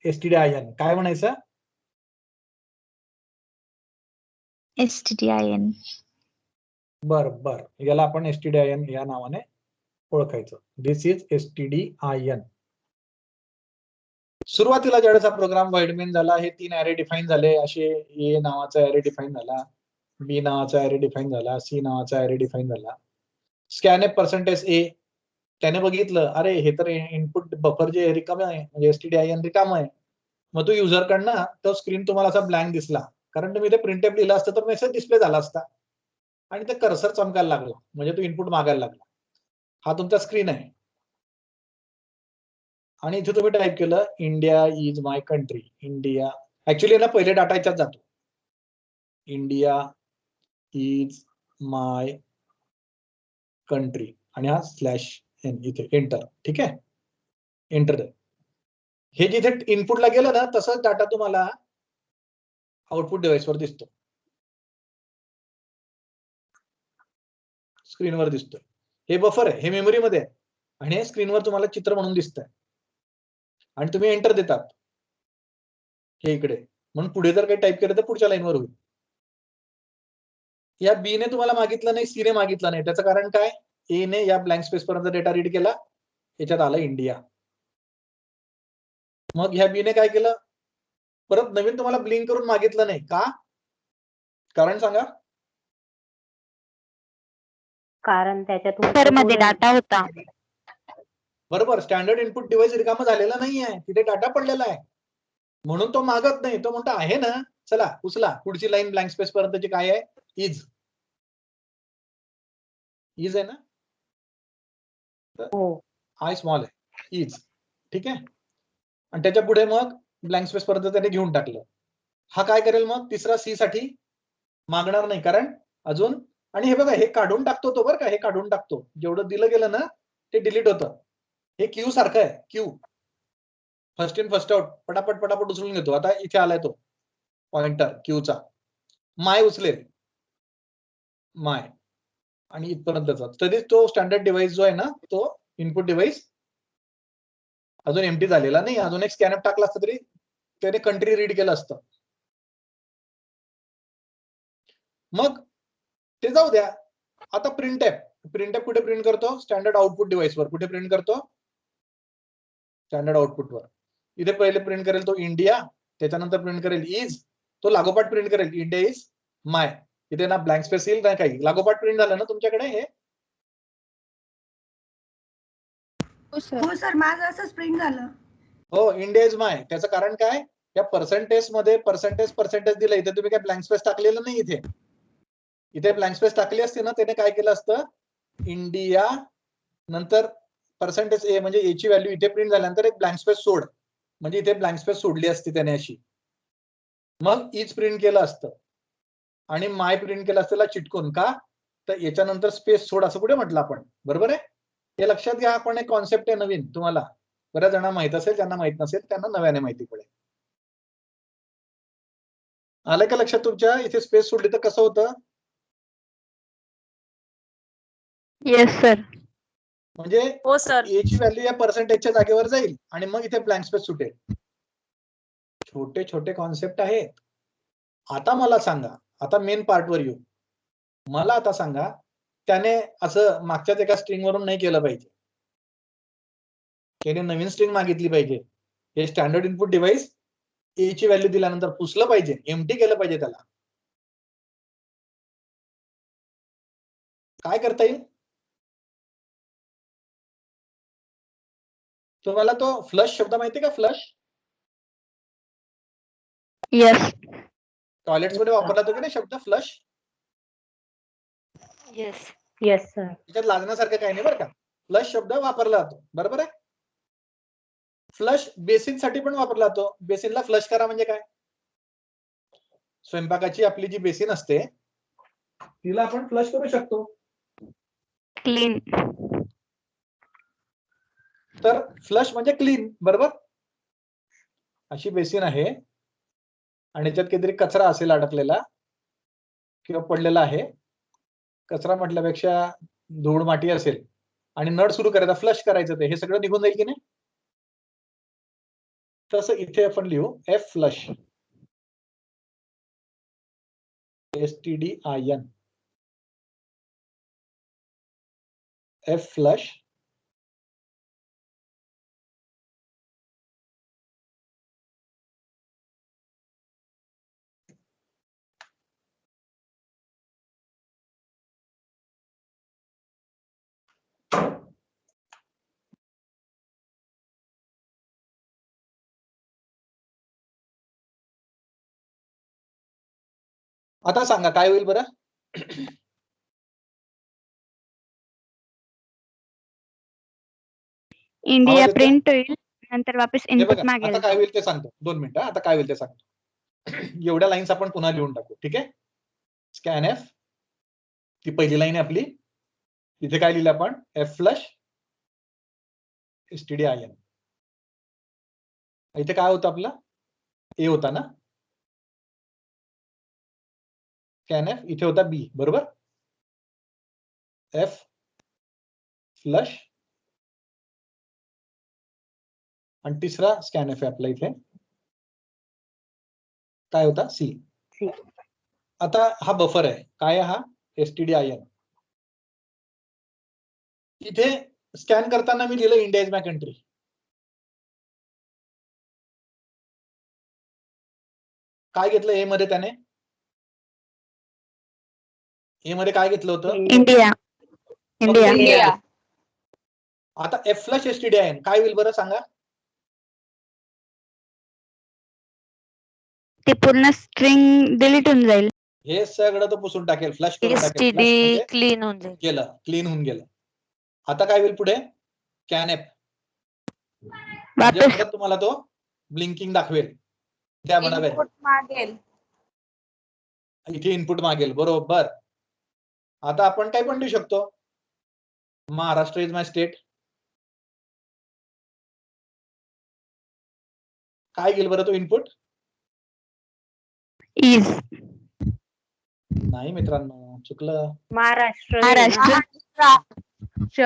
stdin. काय म्हणायचं? stdin. बर याला आपण stdin या नावाने ओळखायचं. दिस इज stdin. सुरुवातीला ज्यावेळेस हा प्रोग्राम वाईडमेन झाला, हे 3 ऍरे डिफाईन झाले. असे ए नावाचा ऍरे डिफाईन झाला, बी नावाचा ऍरे डिफाईन झाला, सी नावाचा ऍरे डिफाईन झाला. स्कॅनएफ पर्सेंटेज ए, त्याने बघितलं अरे हे तर इनपुट बफर जे रिकाम आहे, म्हणजे stdin रिकाम आहे. मग तो युजर कडनं तो स्क्रीन तुम्हाला असा ब्लँक दिसला, कारण तुम्ही ते प्रिंटएफ लिहिलं असतं तर मेसेज डिस्प्ले झाला असता, आणि ते कर्सर चमकायला लागला, म्हणजे तो इनपुट मागायला लागला. हा तुमचा स्क्रीन आहे, आणि इथे तुम्ही टाईप केलं India is my country. India actually ना पहिले डाटा याच्यात जातो, इंडिया इज माय कंट्री, आणि हा /n इथे एंटर. ठीक आहे, एंटर. हे जिथे इनपुटला गेलं ना तसंच डाटा तुम्हाला आउटपुट डिव्हाइसवर दिसतो, स्क्रीनवर दिसतोय. हे बफर आहे, हे मेमरीमध्ये आहे आणि हे स्क्रीनवर तुम्हाला चित्र म्हणून दिसतंय आणि तुम्ही एंटर देतात हे इकडे, म्हणून पुढे जर काही टाईप केलं तर पुढच्या लाईनवर होईल. या बी ने तुम्हाला मागितलं नाही, सी ने मागितलं नाही. त्याचं कारण काय? ए ने या ब्लँक स्पेस पर्यंत डेटा रीड केला, याच्यात आलं इंडिया. मग ह्या बी ने काय केलं? परत नवीन तुम्हाला ब्लिंक करून मागितलं नाही का? कारण सांगा. कारण त्याच्यातून सर मध्ये डाटा होता. बरोबर, स्टँडर्ड इनपुट डिव्हाइस रिकामा झालेला नाहीये, तिथे डाटा पडलेला आहे, म्हणून तो मागत नाही. तो म्हणतो आहे ना, चला उचला. पुढची लाईन ब्लँक स्पेस पर्यंतची काय आहे? इज आहे ना, आय स्मॉल आहे, इज. ठीक आहे. आणि त्याच्या पुढे मग ब्लँक स्पेस पर्यंत त्याने घेऊन टाकलं. हा काय करेल मग? तिसरा सी साठी मागणार नाही, कारण अजून. आणि हे बघा, हे काढून टाकतो तो, बरं का, हे काढून टाकतो. जेवढं दिलं गेलं ना ते डिलीट होतं. हे क्यू सारखं आहे, Q, first in first out. पटापट पटापट उचलून घेतो. आता इथे आलाय तो पॉइंटर क्यूचा, माय उचलेल, माय, आणि इथपर्यंतचा. तरीच तो स्टँडर्ड डिव्हाइस जो आहे ना, तो इनपुट डिव्हाइस अजून एम्प्टी झालेला नाही. अजून एक स्कॅनअप टाकला असता तरी त्याने कंट्री रीड केलं असतं. मग ते जाऊ द्या. आता प्रिंटएफ कुठे प्रिंट करतो? स्टँडर्ड आउटपुट डिव्हाइसवर. कुठे प्रिंट करतो? स्टँडर्ड आउटपुटवर. इथे पहिले प्रिंट करेल तो इंडिया, त्याच्यानंतर प्रिंट करेल इज, तो लागोपाठ प्रिंट करेल इंडिया इज माय. इथे ना ब्लँक स्पेस येईल ना काही, लागोपाठ प्रिंट झालं ना तुमच्याकडे हे. हो सर, माझं असंच प्रिंट झालं. हो, इंडिया इज माय. त्याचं कारण काय? या पर्सेंटेज मध्ये पर्सेंटेज दिलं. इथे तुम्ही काय ब्लँक स्पेस टाकलेलं नाही. इथे ब्लँक स्पेस टाकली असते ना, त्याने काय केलं असतं? इंडिया नंतर पर्सेंटेज ए, म्हणजे ए ची व्हॅल्यू इथे प्रिंट झाल्यानंतर एक ब्लँक स्पेस सोड, म्हणजे इथे ब्लँक स्पेस सोडली असती त्याने अशी. मग इज प्रिंट केलं असतं आणि माय प्रिंट केलं असतं चिटकून. का? तर याच्यानंतर स्पेस सोड असं कुठे म्हटलं आपण, बरोबर आहे. हे लक्षात घ्या. आपण एक कॉन्सेप्ट आहे नवीन, तुम्हाला बऱ्याच जणांना माहित असेल, ज्यांना माहित नसेल त्यांना नव्याने माहिती पडेल. आलं का लक्षात तुमच्या? इथे स्पेस सोडली तर कसं होतं? Yes sir. म्हणजे हो सर. ए ची व्हॅल्यू या पर्सेंटेजच्या जागेवर जाईल आणि मग इथे ब्लँक स्पेस सुटेल. छोटे छोटे कॉन्सेप्ट आहेत. आता मला सांगा, आता मेन पार्ट वर येऊ. मला आता सांगा, त्याने असं मागच्याच एका स्ट्रिंग वरून नाही केलं पाहिजे. त्याने नवीन स्ट्रिंग मागितली पाहिजे. हे स्टँडर्ड इनपुट डिव्हाइस ए ची व्हॅल्यू दिल्यानंतर पुसलं पाहिजे, एम्प्टी केलं पाहिजे. त्याला काय करता येईल? तुम्हाला तो फ्लश शब्द माहिती का? Flush yes. टॉयलेट्स मध्ये वापरला जातो की नाही शब्द फ्लश? येस. Yes sir. त्याच्यात लागण्यासारखं काही नाही बरं का. फ्लश शब्द वापरला जातो, बरोबर आहे. फ्लश बेसिन साठी पण वापरला जातो. बेसिनला फ्लश करा म्हणजे काय? स्वयंपाकाची आपली जी बेसिन असते तिला आपण फ्लश करू शकतो. क्लीन. तर फ्लश म्हणजे क्लीन, बरोबर. अशी बेसिन आहे आणि याच्यात काहीतरी कचरा असेल अडकलेला किंवा पडलेला आहे. कचरा म्हटल्यापेक्षा धूळ माती असेल आणि नळ सुरू करायचा, फ्लश करायचं, ते हे सगळं निघून जाईल की नाही. तसं इथे आपण लिहू F flush, STDIN, F flush. आता सांगा काय होईल बरं? इंडिया आवाज येतोय? प्रिंट होईल, नंतर वापस हे बघा, इनपुट मागेल. आता काय होईल ते सांगतो. 2 मिनिटं. आता काय होईल ते सांगतो. एवढ्या लाईन्स आपण पुन्हा लिहून टाकू. ठीक आहे. स्कॅन एफ, ती पहिली लाईन आहे आपली. इथे काय लिहिलं आपण? F flush STDIN. इथे काय होतं आपलं ए होता ना, स्कॅन एफ, इथे होता बी, बरोबर. एफ फ्लश आणि तिसरा स्कॅन एफ आहे आपला इथे, काय होता सी. आता हा बफर आहे, काय हा STDIN. इथे स्कॅन करताना मी लिहिलं इंडिया इज माय कंट्री. काय घेतलं ए मध्ये त्याने, ए मध्ये काय घेतलं होतं, इंडिया. इंडिया. इंडिया. आता एफ फ्लश STDIN काय होईल बरं सांगा. ते पूर्ण स्ट्रिंग डिलीट होऊन जाईल. हे सगळं तो पुसून टाकेल, फ्लश करून टाकेल. STD Flush म्हणजे क्लीन होऊन जाईल. गेलं, क्लीन होऊन गेलं. आता काय होईल पुढे, स्कॅन एफ म्हणजे वापस परत तुम्हाला तो ब्लिंकिंग दाखवेल. त्या म्हणा इनपुट मागेल. इथे इनपुट मागेल, बरोबर. आता आपण काय पण देऊ शकतो, महाराष्ट्र इज माय स्टेट. काय घेईल बरं तो इनपुट, इज. नाही मित्रांनो, चुकलं. महाराष्ट्र. श.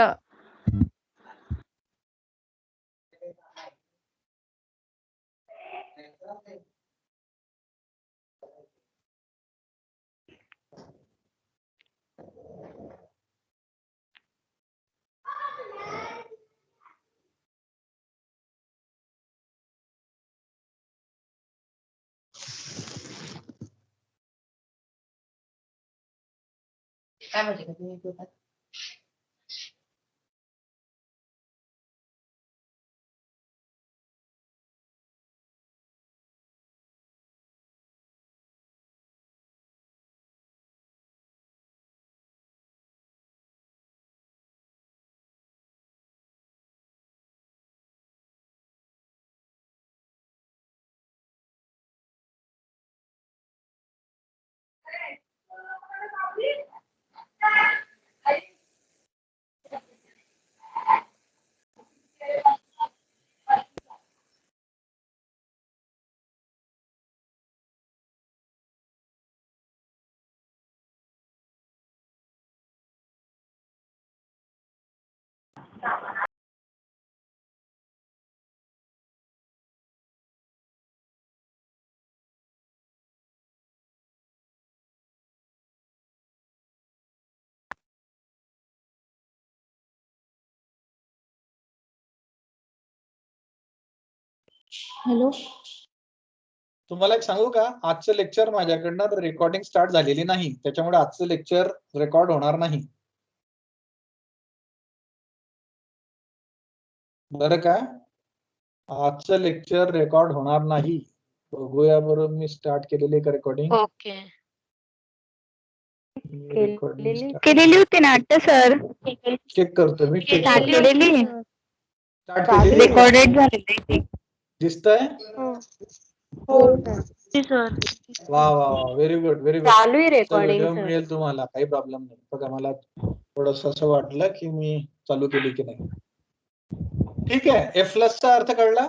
हॅलो. तुम्हाला एक सांगू का, आजचं लेक्चर माझ्याकडनं रेकॉर्डिंग स्टार्ट झालेली नाही, त्याच्यामुळे आजचं लेक्चर रेकॉर्ड होणार नाही, बरं का. आजचं लेक्चर रेकॉर्ड होणार नाही. बघूया बरोबर, मी स्टार्ट केलेली का रेकॉर्डिंग. ओके. केलेली होती ना वाटतं सर. चेक करतो मी, चेक स्टार्ट करतो. केलेली. स्टार्ट केलेली रेकॉर्डेड झालेली. दिसतंय. हो. सर. वा वा वा, व्हेरी गुड, व्हेरी गुड. चालू आहे व्हिडिओ रेकॉर्डिंग. मिळेल तुम्हाला, काही प्रॉब्लेम नाही. बघा, मला थोडस असं वाटलं की मी चालू केली की नाही. ठीक आहे, एफ प्लसचा अर्थ कळला.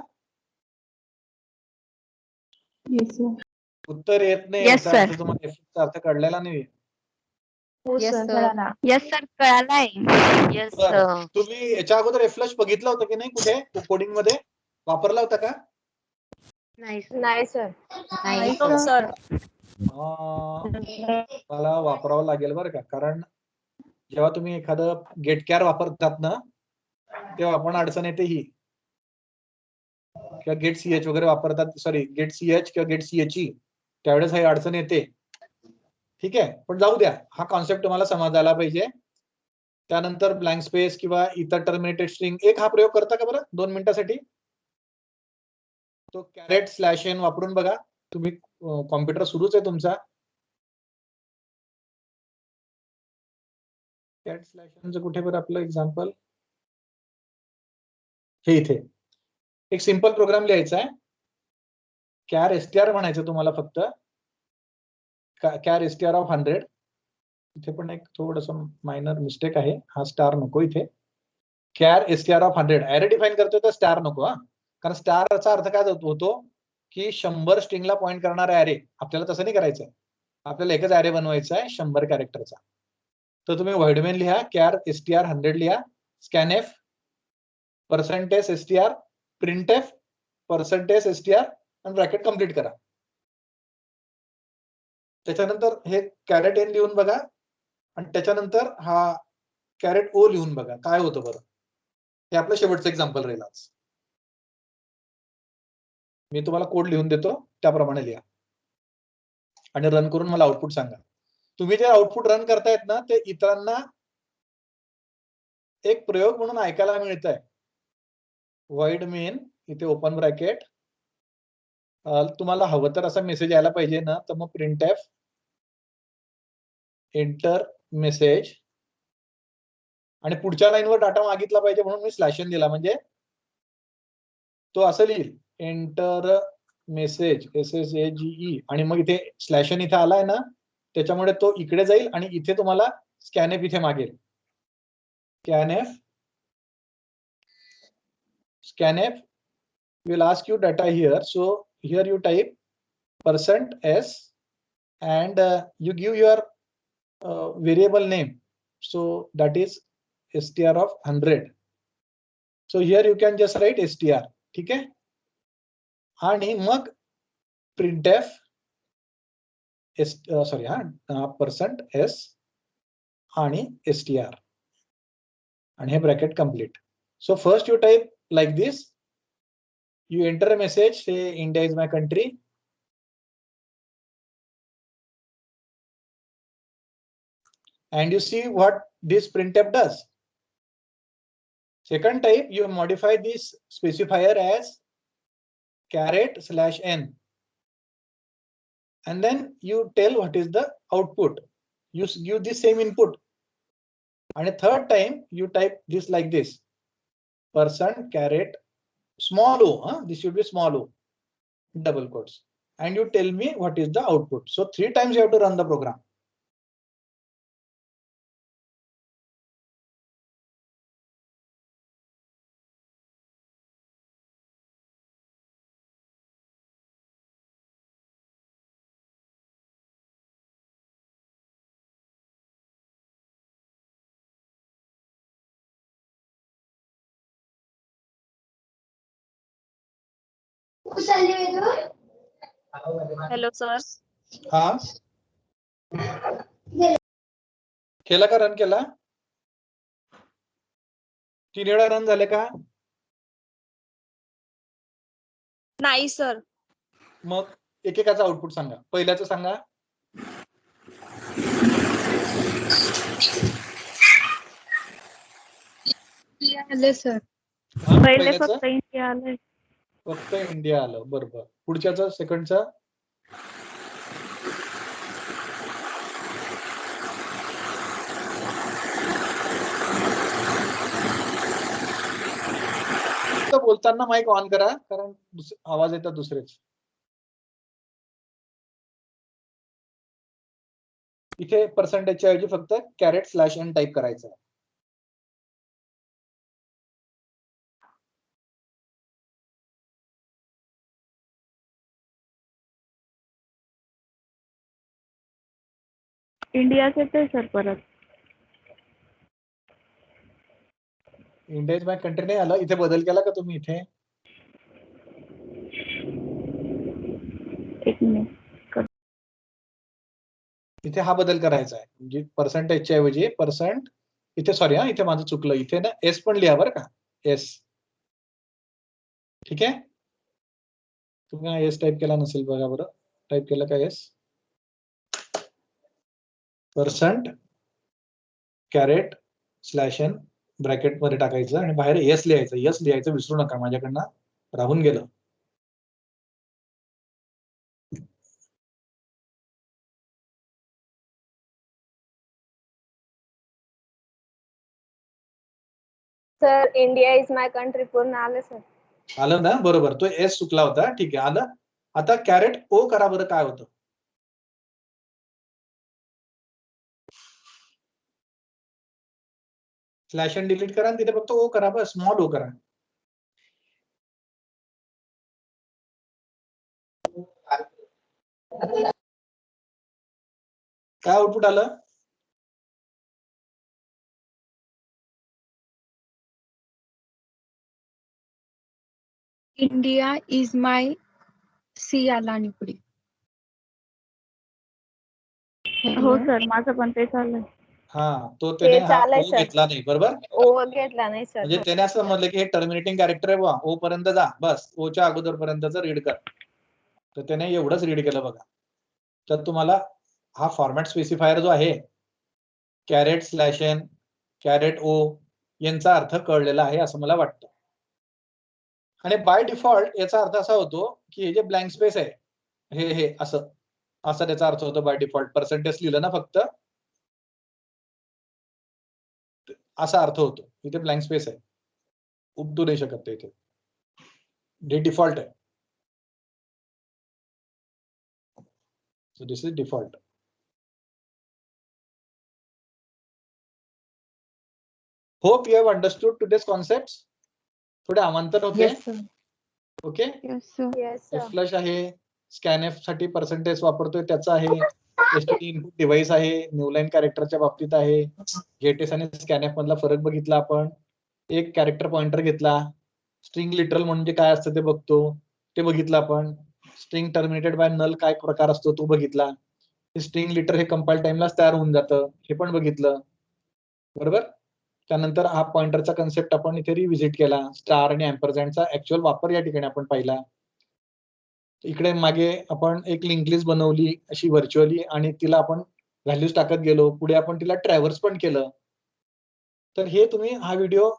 उत्तर येत नाही Yes, याचा अर्थ sir. तुम्हाला एफ चा अर्थ कळलेला नाही. Yes, sir. यस सर, कळालाय. येस बरं. तुम्ही याच्या अगोदर एफ फ्लश बघितलं होतं की नाही, कुठे कोडिंग मध्ये वापरला होता का. नाही नाही सर. सर. मला वापरावं लागेल बरं का, कारण जेव्हा तुम्ही एखादं गेट कॅर वापरतात ना, तेव्हा आपण अडचण येते ही, किंवा गेट सीएच वगैरे वापरतात, सॉरी गेट सीएच किंवा गेट सीएचई, त्यावेळेस ही अडचण येते. ठीक आहे, पण जाऊ द्या, हा कॉन्सेप्ट तुम्हाला समजायला पाहिजे. त्यानंतर ब्लँक स्पेस किंवा इतर टर्मिनेटेड स्ट्रिंग, एक हा प्रयोग करता का बरं 2 मिनिटासाठी. तो कॅरेट स्लॅश एन वापरून बघा. तुम्ही कॉम्प्युटर सुरूच आहे तुमचा. कॅरेट स्लॅश एन कुठे बरं आपलं एक्झाम्पल, हे इथे एक सिंपल प्रोग्राम लिहायचा आहे. कॅर एसटीआर म्हणायचं तुम्हाला, फक्त कॅर एसटीआर ऑफ 100. इथे पण एक थोडस मायनर मिस्टेक आहे, हा स्टार नको इथे. Care STR of 100 array define करतोय तर स्टार नको. हा, कारण स्टारचा अर्थ काय होतो की 100 स्ट्रिंगला पॉइंट करणारा ऍरे. आपल्याला तसं नाही करायचंय, आपल्याला एकच ऍरे बनवायचा आहे 100 कॅरेक्टरचा. तर तुम्ही व्हाईडमेन लिहा, कॅर str 100 लिहा, स्कॅनएफ %str printf %str आणि ब्रॅकेट कम्प्लीट करा. त्याच्यानंतर हे कॅरेट एन लिहून बघा आणि त्याच्यानंतर हा कॅरेट ओ लिहून बघा काय होतं बरं. हे आपलं शेवटचं एक्झाम्पल राहील आज. मी तुम्हाला कोड लिहून देतो, त्याप्रमाणे लिहा आणि रन करून मला आउटपुट सांगा. तुम्ही जे आउटपुट रन करतायत ना ते इतरांना एक प्रयोग म्हणून ऐकायला मिळत आहे. void main इथे ओपन ब्रॅकेट, तुम्हाला हवं तर असा मेसेज यायला पाहिजे ना, तर मग printf एंटर मेसेज आणि पुढच्या लाईनवर डाटा मागितला पाहिजे म्हणून मी स्लॅश n दिला. म्हणजे तो असं लिहिल एंटर मेसेज SSAGE आणि मग इथे स्लॅश n इथे आलाय ना, त्याच्यामुळे तो इकडे जाईल आणि इथे तुम्हाला स्कॅनएफ इथे मागेल. scanf will ask you data here, so here you type %s and you give your variable name, so that is str of 100. so here you can just write str. ठीक आहे. आणि मग printf %s आणि str आणि हे bracket complete. So first you type like this, you enter a message, say India is my country. And you see what this printf does. Second type, you modify this specifier as $n. And then you tell what is the output. You give the same input. And a third time you type this like this. $small o, this should be small o, double quotes, and you tell me what is the output. So 3 times you have to run the program. Hello sir. हा केला का run केला? 3 वेळा run झाले का? नाही sir. मग एकेकाचा output सांगा. पहिल्याचं सांगा. आले सर. पहिले फक्त इंडिया आलंय. फक्त इंडिया आलं. बरोबर. पुढच्याचं सेकंडचं बोलताना माईक ऑन करा, कारण आवाज येतात दुसरेच. इथे पर्सेंटेजच्या ऐवजी फक्त $n टाईप करायचं. इंडियाच येते सर परत. इंडिया इज माय कंट्री नाही आलं. इथे बदल केला का तुम्ही? इथे एक मिनिट. इथे हा बदल करायचा आहे. म्हणजे पर्सेंटेजच्या ऐवजी इथे सॉरी इथे माझं चुकलं. इथे ना एस पण लिहा बरं का. एस. ठीक आहे. तुम्ही एस टाईप केला नसेल बघा बरं. टाईप केलं का एस? %n ब्रॅकेट मध्ये टाकायचं आणि बाहेर एस लिहायचं. एस लिहायचं विसरू नका, माझ्याकडनं राहून गेलं. Sir India is my country पूर्ण आलं सर. आलं ना? बरोबर. तो एस चुकला होता. ठीक आहे, आलं. आता $o करा बरं, काय होतं? /n डिलीट करा आणि तिथे फक्त ओ करा, बस. स्मॉल ओ करा. काय आउटपुट आलं? इंडिया इज माय सी आला आणि पुढे. हो सर, माझं पण ते चाललंय. हा, तो त्याने ते हा चालय O सर. घेतला नाही, बरोबर. ओ घेतला नाही सर. म्हणजे त्याने असं समजलं की हे टर्मिनेटिंग कॅरेक्टर आहे बा, O पर्यंत जा, बस ओच्या अगोदर पर्यंतच रीड कर. तर त्याने एवढंच रीड केलं बघा. तर तुम्हाला हा फॉर्मॅट स्पेसिफायर जो आहे, कॅरेट स्लॅश एन, कॅरेट ओ, यांचा अर्थ कळलेला आहे असं मला वाटतं. आणि बाय डिफॉल्ट याचा अर्थ असा होतो की हे जे ब्लँक स्पेस आहे, हे असं असा त्याचा अर्थ होतो बाय डिफॉल्ट. पर्सेंटेज लिहिलं ना फक्त, असा अर्थ होतो. इथे ब्लँक स्पेस आहे, उपटू नाही शकत ते इथे, हे डिफॉल्ट आहे. So this is default. Hope you have understood today's concepts. थोडे अवांतर होते. ओके. येस हे सर. फ्लश आहे, स्कॅनएफ साठी पर्सेंटेज वापरतोय त्याचा आहे, एसटीडी इनपुट डिव्हाइस आहे, न्यू लाईन कॅरेक्टरच्या बाबतीत आहे, गेटेस आणि स्कॅनएफ मधला फरक बघितला आपण, एक कॅरेक्टर पॉइंटर घेतला, स्ट्रिंग लिटरल म्हणजे काय असतं ते बघतो, ते बघितलं आपण, स्ट्रिंग टर्मिनेटेड बाय नल काय प्रकार असतो तो बघितला, स्ट्रिंग लिटर हे कंपाईल टाइमलाच तयार होऊन जातं हे पण बघितलं, बरोबर. त्यानंतर हा पॉइंटरचा कन्सेप्ट आपण इथे रिव्हिजिट केला, स्टार आणि अँपरसँडचा ऍक्च्युअल वापर या ठिकाणी आपण पाहिला. इकडे मागे आपण एक लिंक लिस्ट बनवली अशी व्हर्च्युअली आणि तिला आपण व्हॅल्यूज टाकत गेलो, पुढे आपण तिला ट्रॅव्हर्स पण केलं. तर हे तुम्ही हा व्हिडिओ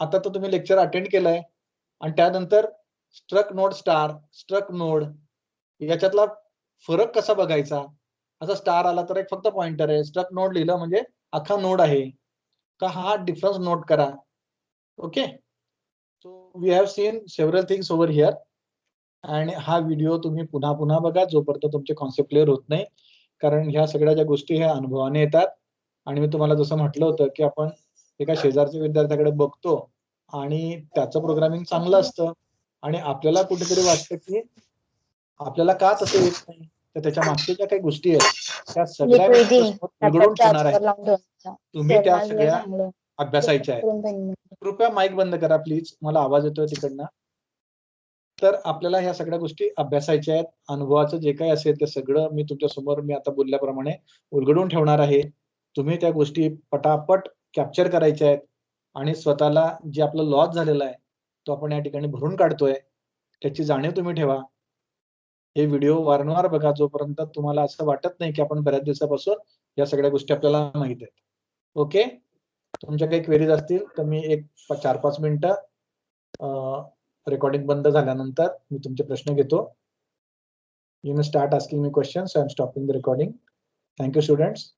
आता तर तुम्ही लेक्चर अटेंड केलंय आणि त्यानंतर struct node star, struct node याच्यातला फरक कसा बघायचा, असा स्टार आला तर एक फक्त पॉइंटर आहे, स्ट्रक नोड लिहिलं म्हणजे अख्खा नोड आहे का, हा डिफरन्स नोट करा. Okay. So we have seen several things over here. आणि हा व्हिडिओ तुम्ही पुन्हा पुन्हा बघा जोपर्यंत तुमचे कॉन्सेप्ट क्लिअर होत नाही, कारण ह्या सगळ्या ज्या गोष्टी ह्या अनुभवाने येतात. आणि मी तुम्हाला जसं म्हटलं होतं की आपण एका शेजारच्या विद्यार्थ्याकडे बघतो आणि त्याचं प्रोग्रामिंग चांगलं असतं आणि आपल्याला कुठेतरी वाटतं की आपल्याला का तसं येत नाही, तर त्याच्या मागच्या ज्या काही गोष्टी आहेत त्या सगळ्या उलगडून ठेवणार आहे. तुम्ही त्या सगळ्या अभ्यासायच्या आहेत. कृपया माईक बंद करा प्लीज, मला आवाज येतोय तिकडनं. तर आपल्याला ह्या सगळ्या गोष्टी अभ्यासायच्या आहेत. अनुभवाचं जे काही असेल ते सगळं मी तुमच्या समोर मी आता बोलल्याप्रमाणे उलगडून ठेवणार आहे. तुम्ही त्या गोष्टी पटापट कॅप्चर करायच्या आहेत आणि स्वतःला जे आपलं लॉस झालेला आहे तो आपण या ठिकाणी भरून काढतोय त्याची जाणीव तुम्ही ठेवा. हे व्हिडिओ वारंवार बघा जोपर्यंत तुम्हाला असं वाटत नाही की आपण बऱ्याच दिवसापासून या सगळ्या गोष्टी आपल्याला माहित आहेत. ओके. तुमच्या काही क्वेरीज असतील तर मी एक 4-5 मिनिटं रेकॉर्डिंग बंद झाल्यानंतर मी तुमचे प्रश्न घेतो. You may start asking me questions. I am stopping the recording. Thank you students.